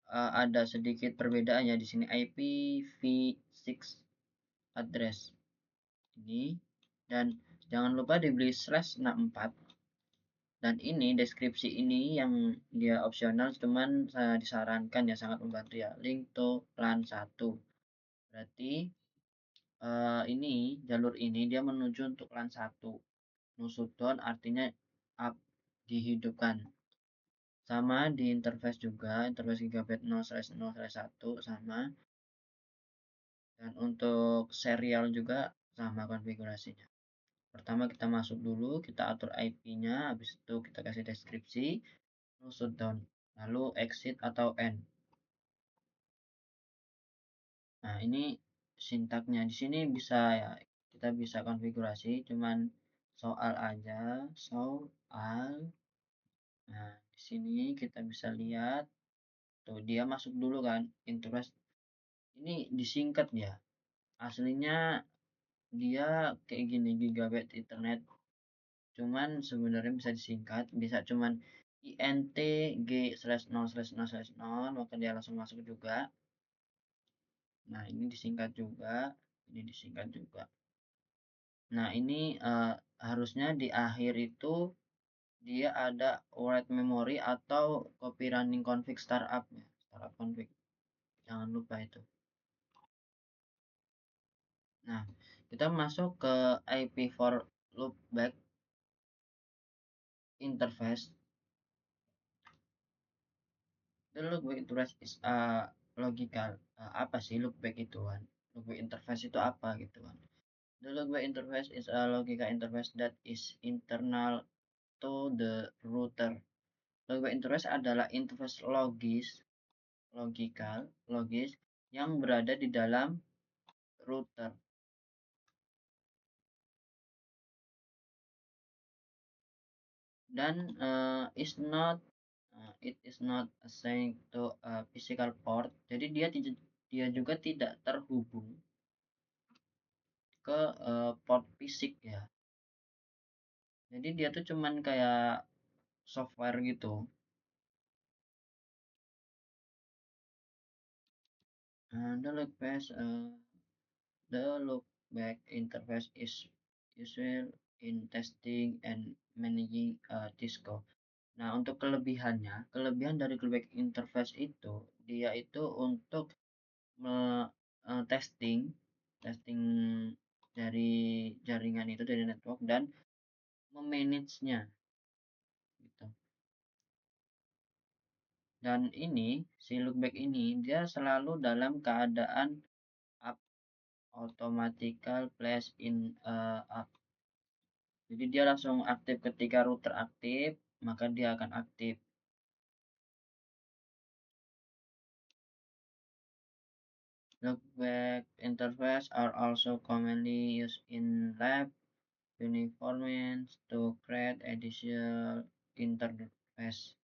C: ada sedikit perbedaannya di sini, IPv6 address ini, dan jangan lupa diberi /64. Dan ini deskripsi ini yang dia opsional, cuman saya disarankan ya, sangat membantu ya, link to LAN 1. Berarti ini jalur ini dia menuju untuk LAN 1. No shutdown artinya up, dihidupkan. Sama di interface juga, interface Gigabit 0/0/1 sama. Dan untuk serial juga sama konfigurasinya. Pertama kita masuk dulu, kita atur IP-nya, habis itu kita kasih deskripsi, lalu shutdown, lalu exit atau end. Nah, ini sintaknya di sini bisa ya, kita bisa konfigurasi, cuman soal aja, soal. Nah, di sini kita bisa lihat tuh dia masuk dulu kan, interface ini disingkat ya. Aslinya dia kayak gini, gigabit internet, cuman sebenarnya bisa disingkat, bisa cuman int g/0/0/0, maka dia langsung masuk juga. Nah, ini disingkat juga, ini disingkat juga. Nah, ini harusnya di akhir itu dia ada write memory atau copy running config startup ya, startup config. Jangan lupa itu. Nah, kita masuk ke IP for loopback interface. The loopback interface is a logical. Apa sih loopback itu kan? Loopback interface itu apa gitu kan? The loopback interface is a logical interface that is internal to the router. Loopback interface adalah interface logis yang berada di dalam router. Dan it is not assigned to a physical port. Jadi dia juga tidak terhubung ke port fisik ya. Jadi dia tuh cuman kayak software gitu. The loopback interface is useful in testing and managing Cisco. Nah, untuk kelebihan dari loopback interface itu, dia itu untuk testing dari jaringan itu, dari network, dan memanage-nya gitu. Dan ini si loopback ini dia selalu dalam keadaan up, automatical flash in up. Jadi dia langsung aktif ketika router aktif, maka dia akan aktif. Loopback interface are also commonly used in lab environments to create additional interface.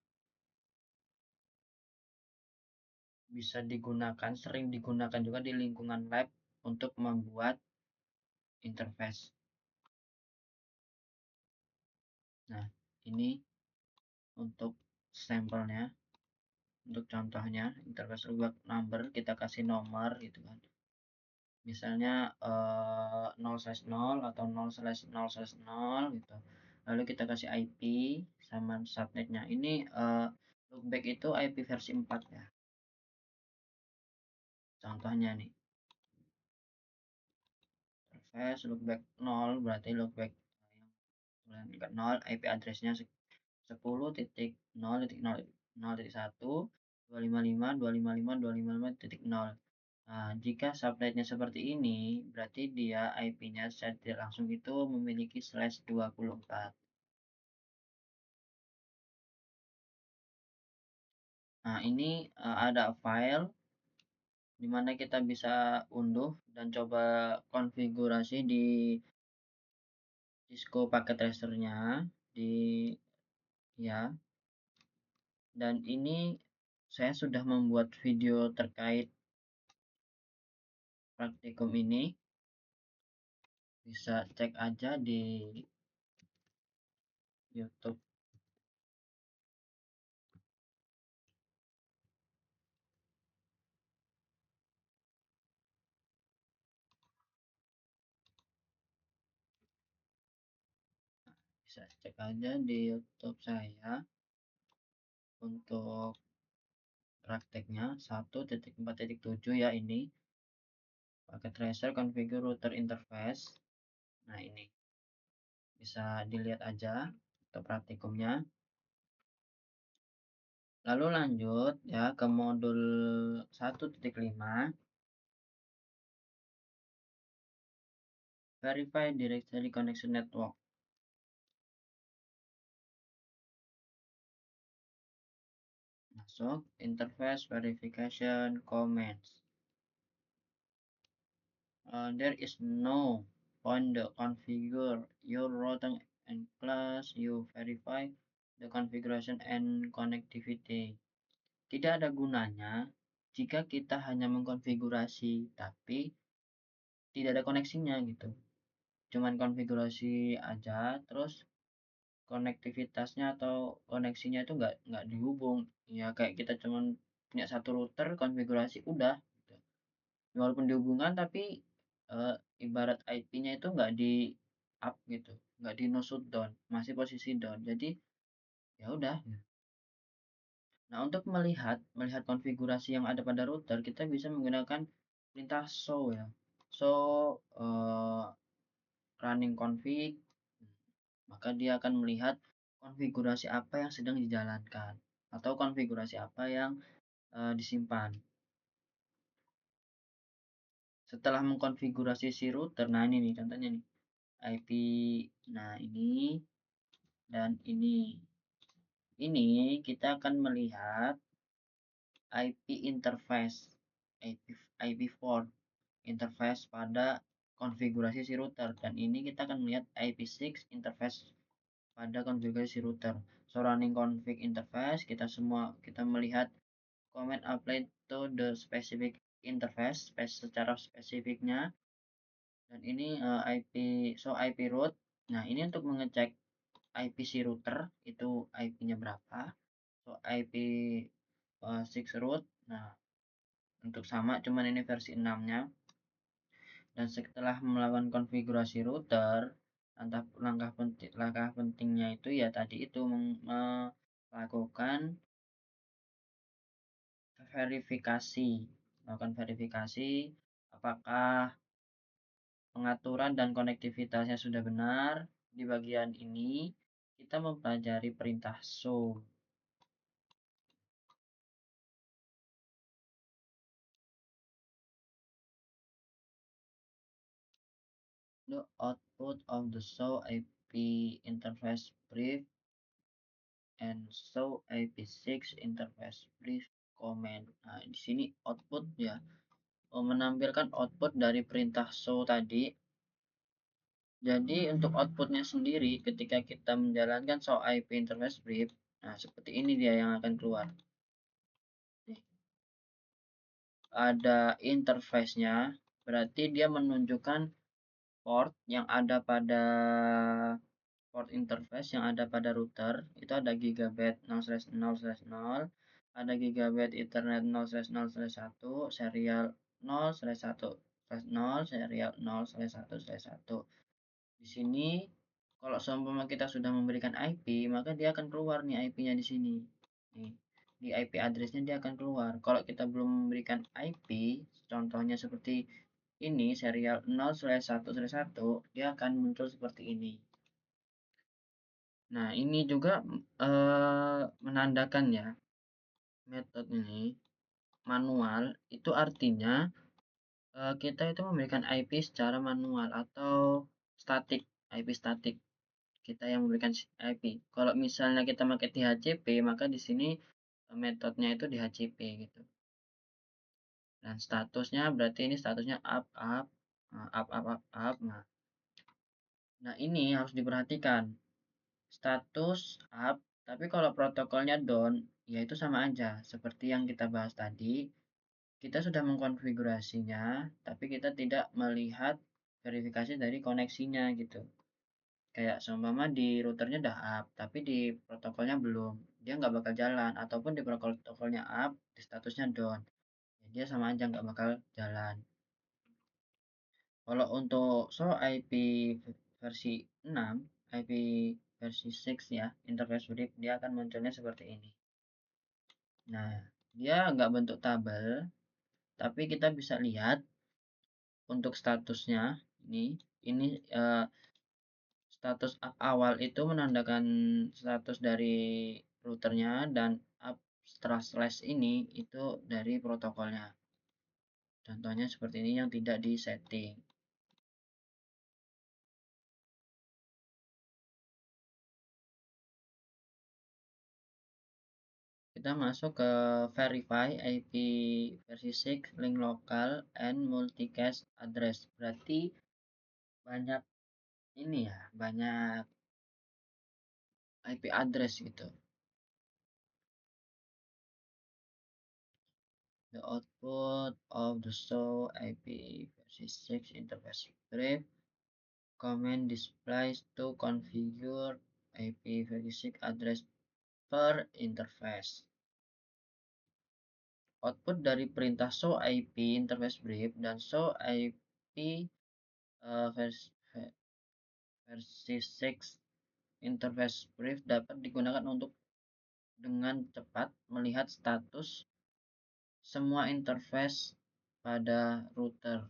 C: Sering digunakan juga di lingkungan lab untuk membuat interface. Nah, ini untuk sampelnya, untuk contohnya interface loopback number, kita kasih nomor gitu kan. Misalnya 0/0 atau 0/0/0 gitu. Lalu kita kasih IP sama subnetnya. Ini loopback itu IP versi 4 ya. Contohnya nih. Interface loopback 0 berarti loopback yang 0, IP addressnya 10.0.0.1.255.255.255.0. Nah, jika subnetnya seperti ini, berarti dia IP-nya secara tidak langsung itu memiliki /24. Nah, ini ada file di mana kita bisa unduh dan coba konfigurasi di Cisco packet tracernya di ya. Dan ini saya sudah membuat video terkait praktikum ini, bisa cek aja di YouTube. Bisa cek aja di YouTube saya untuk prakteknya 1.4.7 ya, ini pakai tracer configure router interface. Nah, ini bisa dilihat aja untuk praktikumnya. Lalu lanjut ya ke modul 1.5, verify directory connection network. Masuk interface verification commands. There is no point the configure your routing and class, you verify the configuration and connectivity. Tidak ada gunanya jika kita hanya mengkonfigurasi tapi tidak ada koneksinya gitu. Cuman konfigurasi aja, terus konektivitasnya atau koneksinya itu nggak dihubung. Ya kayak kita cuman punya satu router konfigurasi udah gitu. Walaupun dihubungkan tapi ibarat IP-nya itu nggak di up gitu, nggak di no shutdown, masih posisi down. Jadi ya udah. Nah, untuk melihat konfigurasi yang ada pada router, kita bisa menggunakan perintah show ya. Show running config, maka dia akan melihat konfigurasi apa yang sedang dijalankan atau konfigurasi apa yang disimpan. Setelah mengkonfigurasi si router, nah ini nih contohnya nih, IP, nah ini dan ini. Ini kita akan melihat IP interface, IP4 interface pada konfigurasi si router, dan ini kita akan melihat IP6 interface pada konfigurasi router. So running config interface, kita melihat command applied to the specific interface secara spesifiknya, dan ini IP root. Nah, ini untuk mengecek IP si router itu IP-nya berapa. So IP6 root. Nah, untuk sama cuman ini versi 6-nya. Dan setelah melakukan konfigurasi router, langkah pentingnya itu ya tadi itu melakukan verifikasi apakah pengaturan dan konektivitasnya sudah benar. Di bagian ini kita mempelajari perintah show. The output of the show IP interface brief and show IP6 interface brief command. Nah, di sini output ya, menampilkan output dari perintah show tadi. Jadi untuk outputnya sendiri ketika kita menjalankan show IP interface brief, nah seperti ini dia yang akan keluar. Ada interface-nya, berarti dia menunjukkan port yang ada pada port interface yang ada pada router. Itu ada gigabit 0/0/0, ada gigabit ethernet 0/0/1, serial 0/1/0, serial 0/1/1. Di sini kalau seumpama kita sudah memberikan IP, maka dia akan keluar nih IP-nya di sini. Nih, di IP address-nya dia akan keluar. Kalau kita belum memberikan IP, contohnya seperti ini, serial 0/1/1, dia akan muncul seperti ini. Nah, ini juga menandakan ya, metode ini manual, itu artinya kita itu memberikan IP secara manual atau statik, IP statik. Kita yang memberikan IP. Kalau misalnya kita pakai DHCP, maka di sini metodenya itu DHCP gitu. Dan statusnya berarti ini statusnya up up up up up up. Nah, ini harus diperhatikan. Status up, tapi kalau protokolnya down, ya itu sama aja seperti yang kita bahas tadi. Kita sudah mengkonfigurasinya, tapi kita tidak melihat verifikasi dari koneksinya gitu. Kayak seumpama di routernya udah up tapi di protokolnya belum, dia nggak bakal jalan. Ataupun di protokolnya up, di statusnya down, ya dia sama aja nggak bakal jalan. Kalau untuk IP versi 6, IP versi 6 ya, interface brief, dia akan munculnya seperti ini. Nah, dia nggak bentuk tabel, tapi kita bisa lihat untuk statusnya. Ini status up awal itu menandakan status dari routernya, dan up setelah slash ini itu dari protokolnya. Contohnya seperti ini yang tidak di setting. Kita masuk ke verify IP versi 6 link local and multicast address. Berarti banyak ini ya, banyak IP address gitu. The output of the show IP versi 6 interface brief command displays to configure IP versi 6 address per interface. Output dari perintah show IP interface brief dan show IP versi 6 interface brief dapat digunakan untuk dengan cepat melihat status semua interface pada router.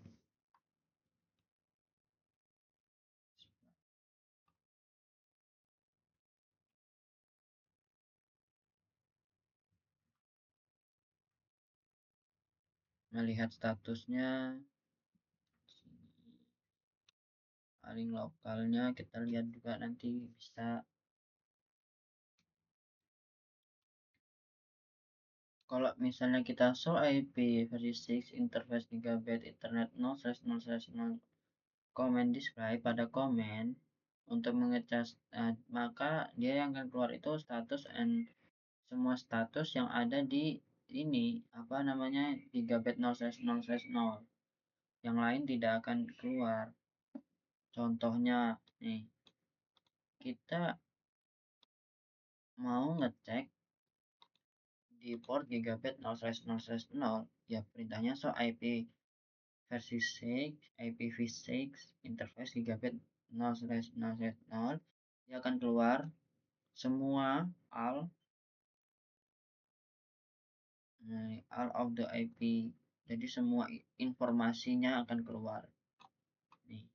C: Melihat statusnya, paling lokalnya kita lihat juga nanti bisa. Kalau misalnya kita show IP versi 6 interface gigabit ethernet 0/0/0 command display pada komen untuk mengecas, maka dia yang akan keluar itu status and semua status yang ada di ini apa namanya gigabit 0/0/0. Yang lain tidak akan keluar. Contohnya nih, kita mau ngecek di port gigabit 0/0/0, ya perintahnya show IP versi 6 IPv6 interface gigabit 0/0/0, dia akan keluar semua all of the IP, jadi semua informasinya akan keluar nih.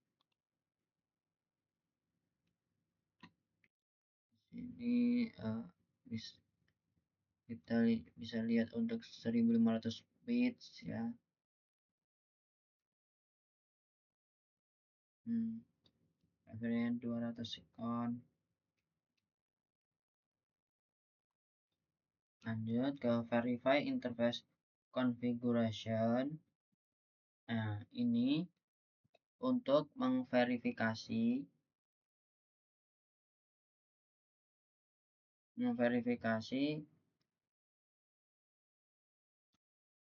C: Ini kita bisa lihat untuk 1500 bits ya. Akhirnya 200 second. Lanjut ke verify interface configuration. Nah, ini untuk memverifikasi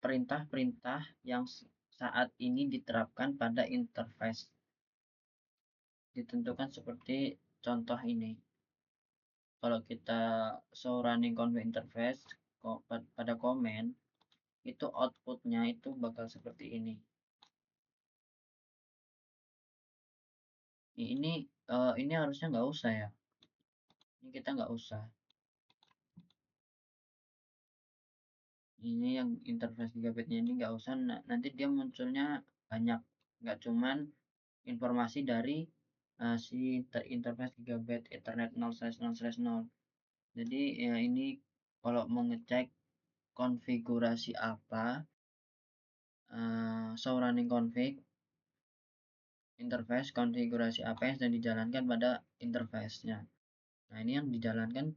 C: perintah-perintah yang saat ini diterapkan pada interface. Ditentukan seperti contoh ini. Kalau kita show running config interface pada komen, itu outputnya itu bakal seperti ini. Ini harusnya nggak usah ya. Ini kita nggak usah. Ini yang interface gigabitnya ini nggak usah. Nanti dia munculnya banyak, nggak cuman informasi dari si interface gigabit ethernet 0/0/0. Jadi ya ini kalau mau ngecek konfigurasi apa, show running config interface, konfigurasi apa yang sedang dijalankan pada interface-nya. Nah, ini yang dijalankan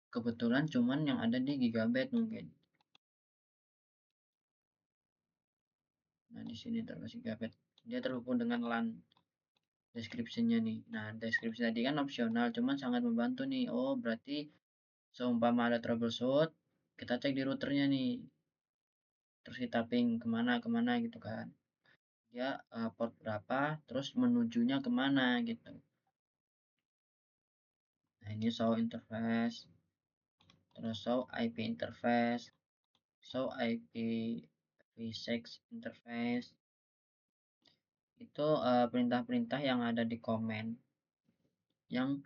C: kebetulan cuman yang ada di gigabit mungkin. Nah, di sini interface gigabit. Dia terhubung dengan LAN. Deskripsinya nih. Nah, deskripsi tadi kan opsional, cuman sangat membantu nih. Oh, berarti seumpama ada troubleshoot, kita cek di routernya nih. Terus kita ping kemana gitu kan. Dia port berapa, terus menujunya kemana gitu. Nah, ini show interface, terus show IP interface, show IP v6 interface. Itu perintah-perintah yang ada di komen yang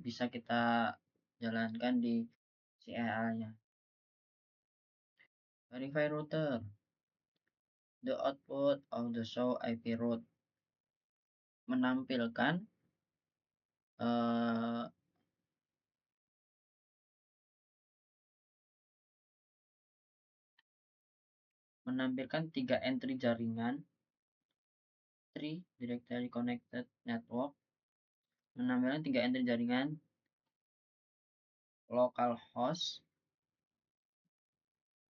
C: bisa kita jalankan di CLI-nya. Verify router. The output of the show IP route menampilkan menampilkan 3 entry jaringan, 3 directly connected network, menampilkan 3 entry jaringan, localhost,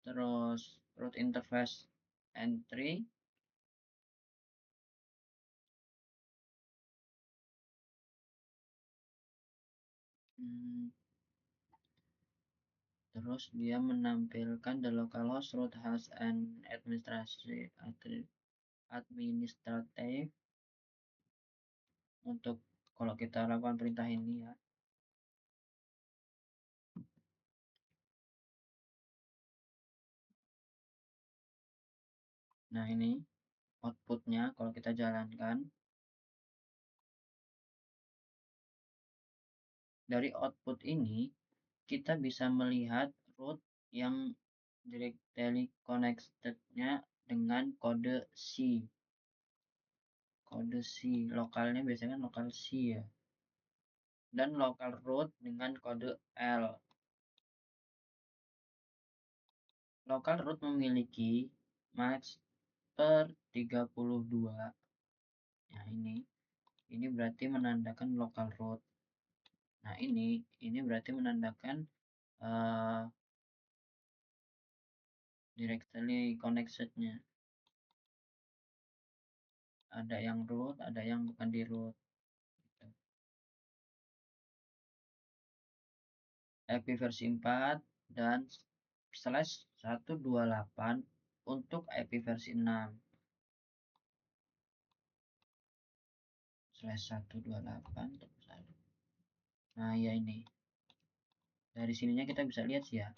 C: terus root interface entry, terus dia menampilkan the localhost root has an administrative untuk kalau kita lakukan perintah ini ya. Nah, ini outputnya kalau kita jalankan. Dari output ini kita bisa melihat root yang directly connected-nya dengan kode C. Kode C, lokalnya biasanya kan lokal C ya. Dan local root dengan kode L. Local root memiliki master 32. Nah, ini berarti menandakan local root. Nah, ini berarti menandakan directly connected-nya. Ada yang root, ada yang bukan di root. IP versi 4 dan /128 untuk IP versi 6. /128. Nah, ya ini. Dari sininya kita bisa lihat sih ya.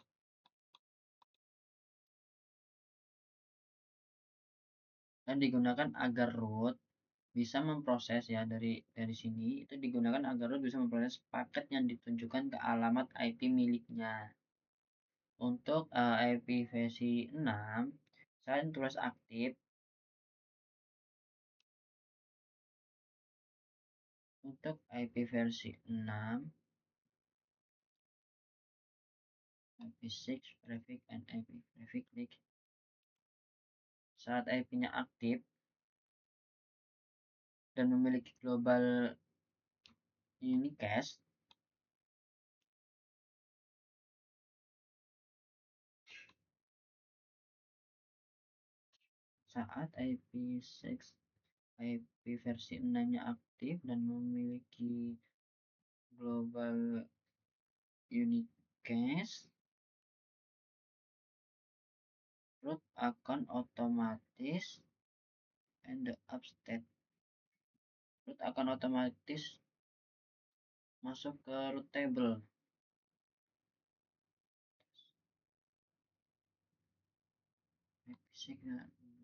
C: Dan digunakan agar root bisa memproses ya dari sini itu digunakan agar root bisa memproses paket yang ditunjukkan ke alamat IP miliknya. Untuk IP versi 6 saya tulis aktif. Untuk IP versi 6 IP6 prefix and IP prefix link. Saat IP-nya aktif dan memiliki global unicast, saat IP versi 6-nya aktif dan memiliki global unicast, root akan otomatis and the upstate. Root akan otomatis masuk ke root table.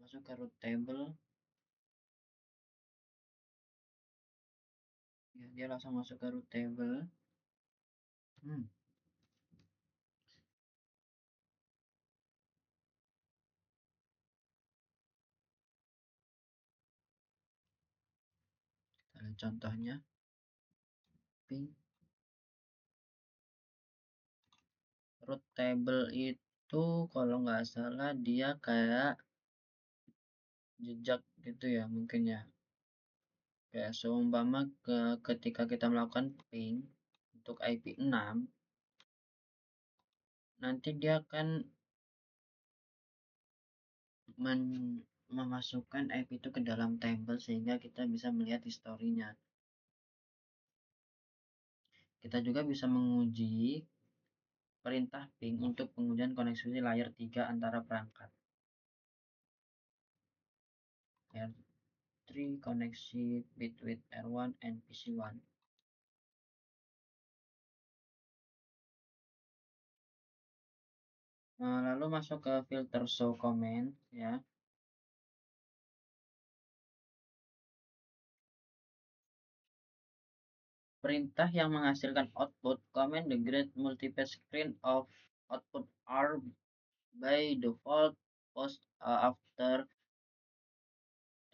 C: Masuk ke root table. Ya, dia langsung masuk ke root table. Kita lihat contohnya. Ping. Root table itu kalau nggak salah dia kayak jejak gitu ya mungkin ya. Kayak seumpama ketika kita melakukan ping untuk IP 6 nanti dia akan memasukkan IP itu ke dalam table sehingga kita bisa melihat historinya. Kita juga bisa menguji perintah ping untuk pengujian koneksi layer 3 antara perangkat. Layer 3 koneksi between R1 and PC1. Lalu masuk ke filter show comment ya. Perintah yang menghasilkan output comment the grid multiple screen of output are by default post after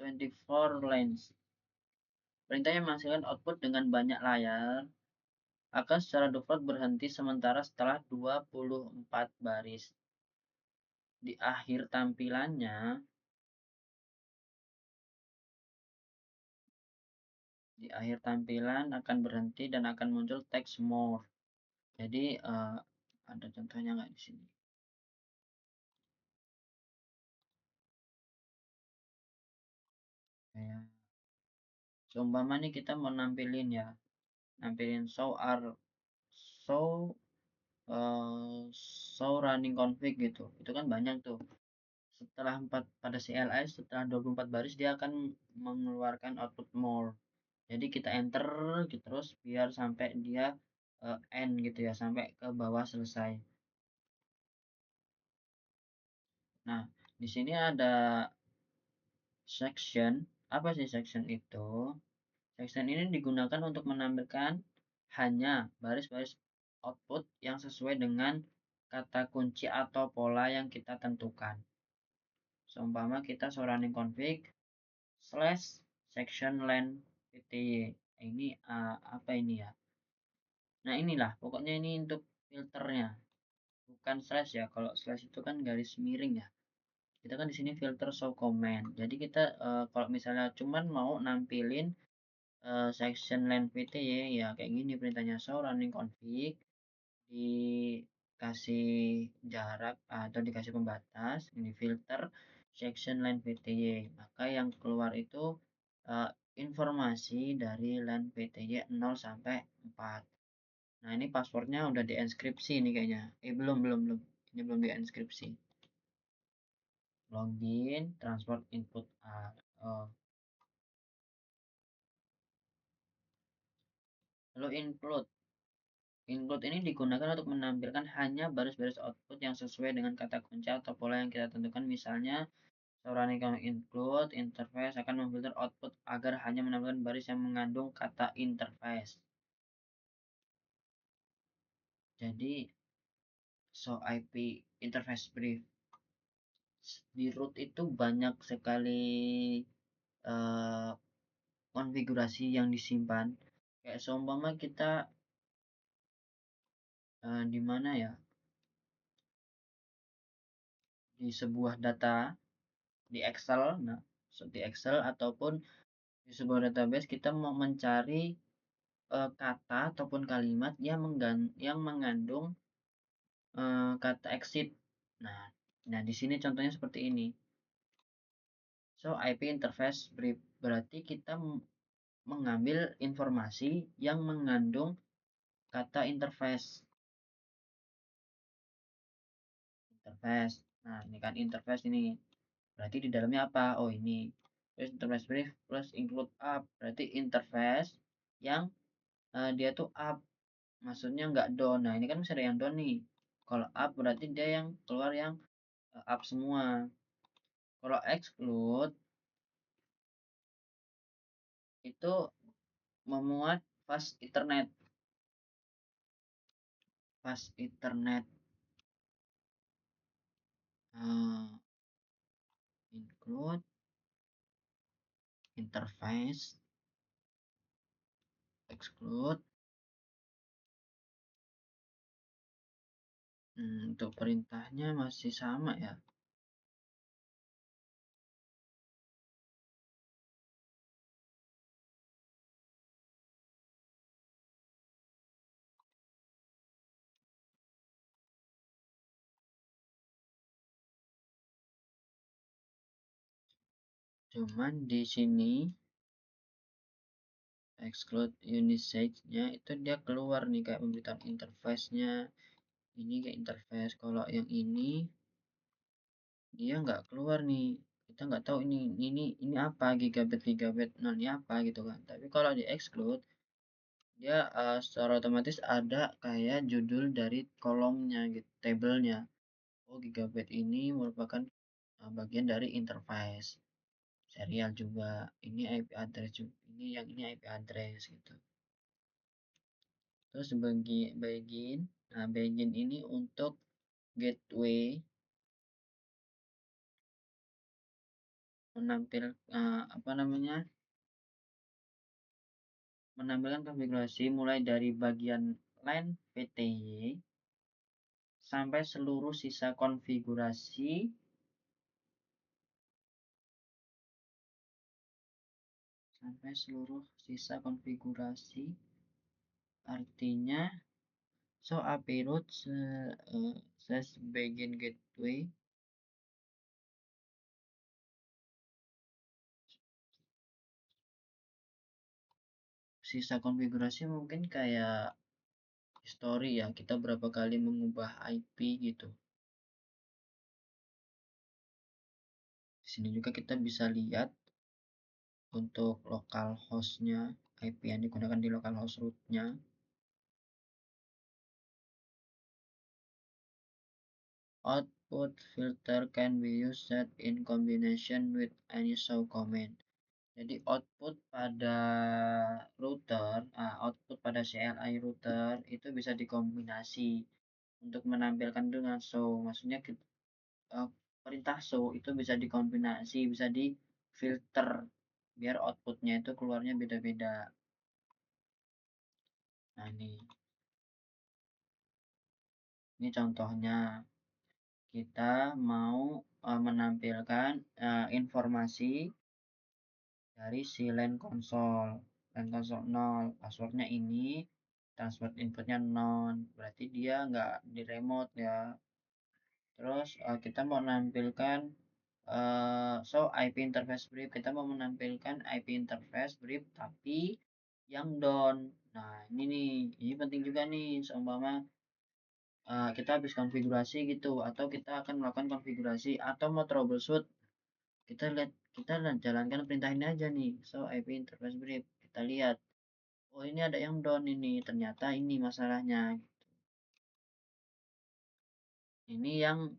C: 24 lines. Perintah yang menghasilkan output dengan banyak layar akan secara default berhenti sementara setelah 24 baris. di akhir tampilannya, akan berhenti dan akan muncul teks more. Jadi ada contohnya nggak di sini? Kayak seumpama nih kita mau nampilin show show running config gitu. Itu kan banyak tuh. Setelah pada CLI setelah 24 baris dia akan mengeluarkan output more. Jadi kita enter gitu terus biar sampai dia end gitu ya, sampai ke bawah selesai. Nah, di sini ada section. Apa sih section itu? Section ini digunakan untuk menampilkan hanya baris-baris output yang sesuai dengan kata kunci atau pola yang kita tentukan. Seumpama kita running config / section len pty. Ini apa ini ya? Nah, inilah pokoknya ini untuk filternya. Bukan slash ya. Kalau slash itu kan garis miring ya. Kita kan di sini filter show comment. Jadi kita kalau misalnya cuman mau nampilin section len pty ya kayak gini perintahnya show running config, dikasih jarak atau dikasih pembatas, ini filter section len pty, maka yang keluar itu informasi dari len pty 0 sampai 4. Nah, ini passwordnya udah dienkripsi ini kayaknya. Belum ini belum dienkripsi. Login transport input lalu include ini digunakan untuk menampilkan hanya baris-baris output yang sesuai dengan kata kunci atau pola yang kita tentukan. Misalnya running include interface akan memfilter output agar hanya menampilkan baris yang mengandung kata interface. Jadi show IP interface brief di root itu banyak sekali konfigurasi yang disimpan. Kayak seumpama kita di mana ya, di sebuah data di Excel. Nah, di Excel ataupun di sebuah database kita mau mencari kata ataupun kalimat yang mengandung kata exit. Nah, di sini contohnya seperti ini. So IP interface brief berarti kita mengambil informasi yang mengandung kata interface. Nah, ini kan interface ini. Berarti di dalamnya apa? Oh, ini. Terus interface brief plus include up. Berarti interface yang dia tuh up. Maksudnya nggak down. Nah, ini kan masih ada yang down nih. Kalau up berarti dia yang keluar yang up semua. Kalau exclude itu memuat fast Ethernet. Include interface exclude. Untuk perintahnya masih sama ya. Cuman di sini exclude usage-nya itu dia keluar nih kayak pemberitaan interface-nya. Ini kayak interface. Kalau yang ini dia nggak keluar nih. Kita nggak tahu ini apa gigabit. Nah, ini apa gitu kan. Tapi kalau di exclude dia secara otomatis ada kayak judul dari kolomnya gitu, tabelnya. Oh, gigabit ini merupakan bagian dari interface. Serial juga. Ini IP address juga. Ini IP address gitu. Terus begin ini untuk gateway menampilkan konfigurasi mulai dari bagian line PTY sampai seluruh sisa konfigurasi artinya so API root slash begin gateway sisa konfigurasi mungkin kayak history ya, kita berapa kali mengubah IP gitu. Di sini juga kita bisa lihat untuk localhost-nya, IP yang digunakan di localhost root-nya. Output filter can be used in combination with any show command. Jadi output pada CLI router itu bisa dikombinasi untuk menampilkan dengan show. Maksudnya perintah show itu bisa dikombinasi, bisa di filter biar outputnya itu keluarnya beda-beda. Nah ini contohnya, kita mau menampilkan informasi dari si LAN console 0, passwordnya ini, transfer inputnya non, berarti dia nggak di remote ya. Terus kita mau menampilkan so IP interface brief, kita mau menampilkan IP interface brief tapi yang down. Nah ini penting juga nih, seumpama kita habis konfigurasi gitu, atau kita akan melakukan konfigurasi atau mau troubleshoot, kita jalankan perintah ini aja nih, so IP interface brief, kita lihat oh ini ada yang down, ini ternyata ini masalahnya. Ini yang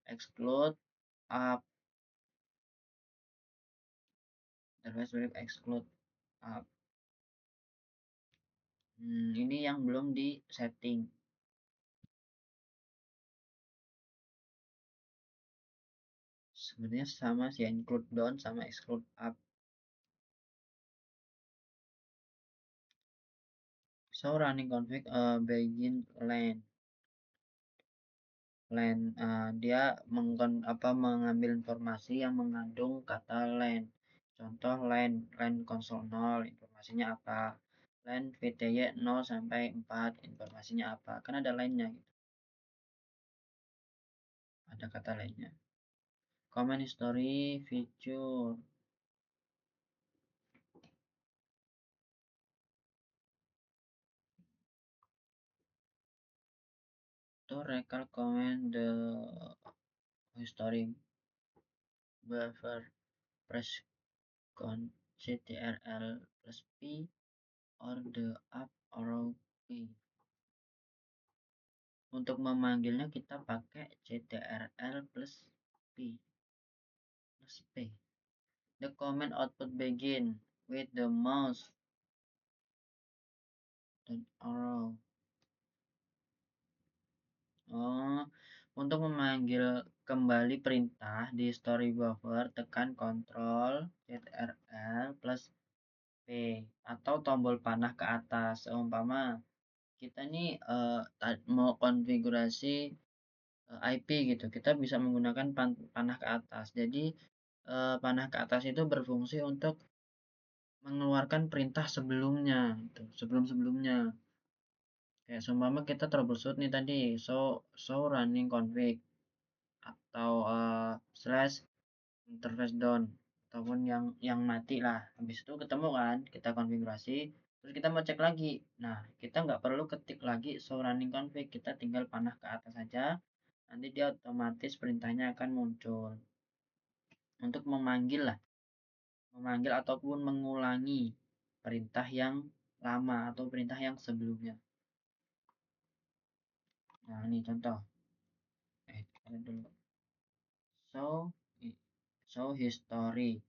C: exclude up, interface brief exclude up. Ini yang belum di setting. Sebenarnya sama sih, include down sama exclude up. So running config begin LAN. Dia mengambil informasi yang mengandung kata LAN. Contoh LAN console 0, informasinya apa? LAN VTY 0 sampai 4, informasinya apa? Kan ada LAN-nya gitu. Ada kata LAN-nya. Command history feature. To recall command the history buffer press con ctrl plus p or the up arrow key. Untuk memanggilnya kita pakai ctrl plus p plus p. The command output begin with the mouse dan arrow. Untuk memanggil kembali perintah di story buffer, tekan Ctrl ctrl plus p atau tombol panah ke atas. Seumpama kita nih mau konfigurasi IP gitu, kita bisa menggunakan panah ke atas. Jadi panah ke atas itu berfungsi untuk mengeluarkan perintah sebelumnya gitu, sebelumnya. Kayak seumpama kita troubleshoot nih tadi, so running config atau slash interface down, ataupun yang mati lah. Habis itu ketemu kan, kita konfigurasi, terus kita mau cek lagi. Nah, kita nggak perlu ketik lagi so running config, kita tinggal panah ke atas saja, nanti dia otomatis perintahnya akan muncul untuk memanggil ataupun mengulangi perintah yang lama atau perintah yang sebelumnya. Nah ini contoh, dulu so history.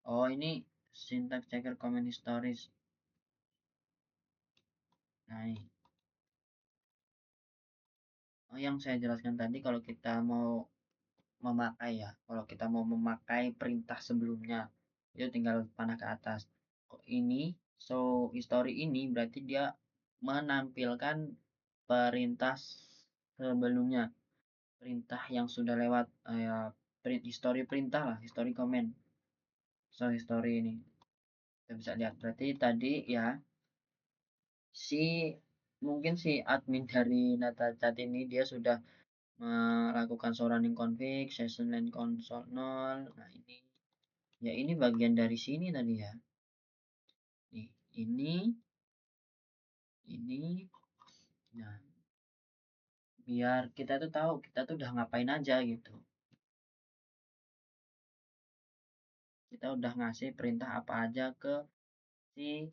C: Oh ini syntax checker command histories. Nah ini yang saya jelaskan tadi, kalau kita mau memakai ya, kalau kita mau memakai perintah sebelumnya itu tinggal panah ke atas. Ini so history ini berarti dia menampilkan perintah sebelumnya, perintah yang sudah lewat, ya history perintah lah, history command. So history ini kita bisa lihat, berarti tadi ya mungkin si admin dari NataChat ini dia sudah melakukan running config session line console 0. Nah ini ya, ini bagian dari sini tadi ya, nih ini nah, biar kita tuh tahu kita tuh udah ngapain aja gitu, kita udah ngasih perintah apa aja ke si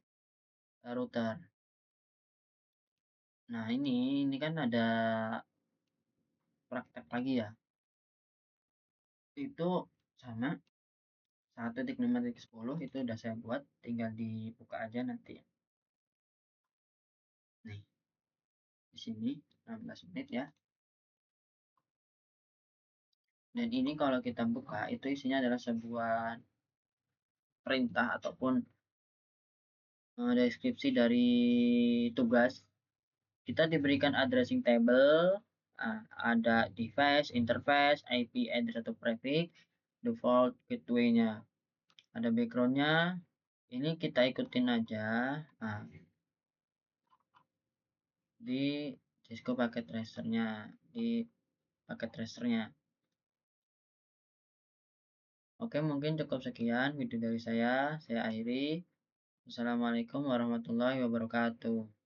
C: router. Nah ini kan ada praktek lagi ya, itu sama 1.5.10 itu udah saya buat, tinggal dibuka aja nanti. Nih di sini 16 menit ya, dan ini kalau kita buka itu isinya adalah sebuah perintah ataupun deskripsi dari tugas. Kita diberikan addressing table, ada device, interface, IP address atau prefix, default gateway-nya, ada background-nya. Ini kita ikutin aja. Nah, di Cisco packet tracer-nya, di packet tracer-nya. Oke, mungkin cukup sekian video dari saya akhiri. Assalamualaikum warahmatullahi wabarakatuh.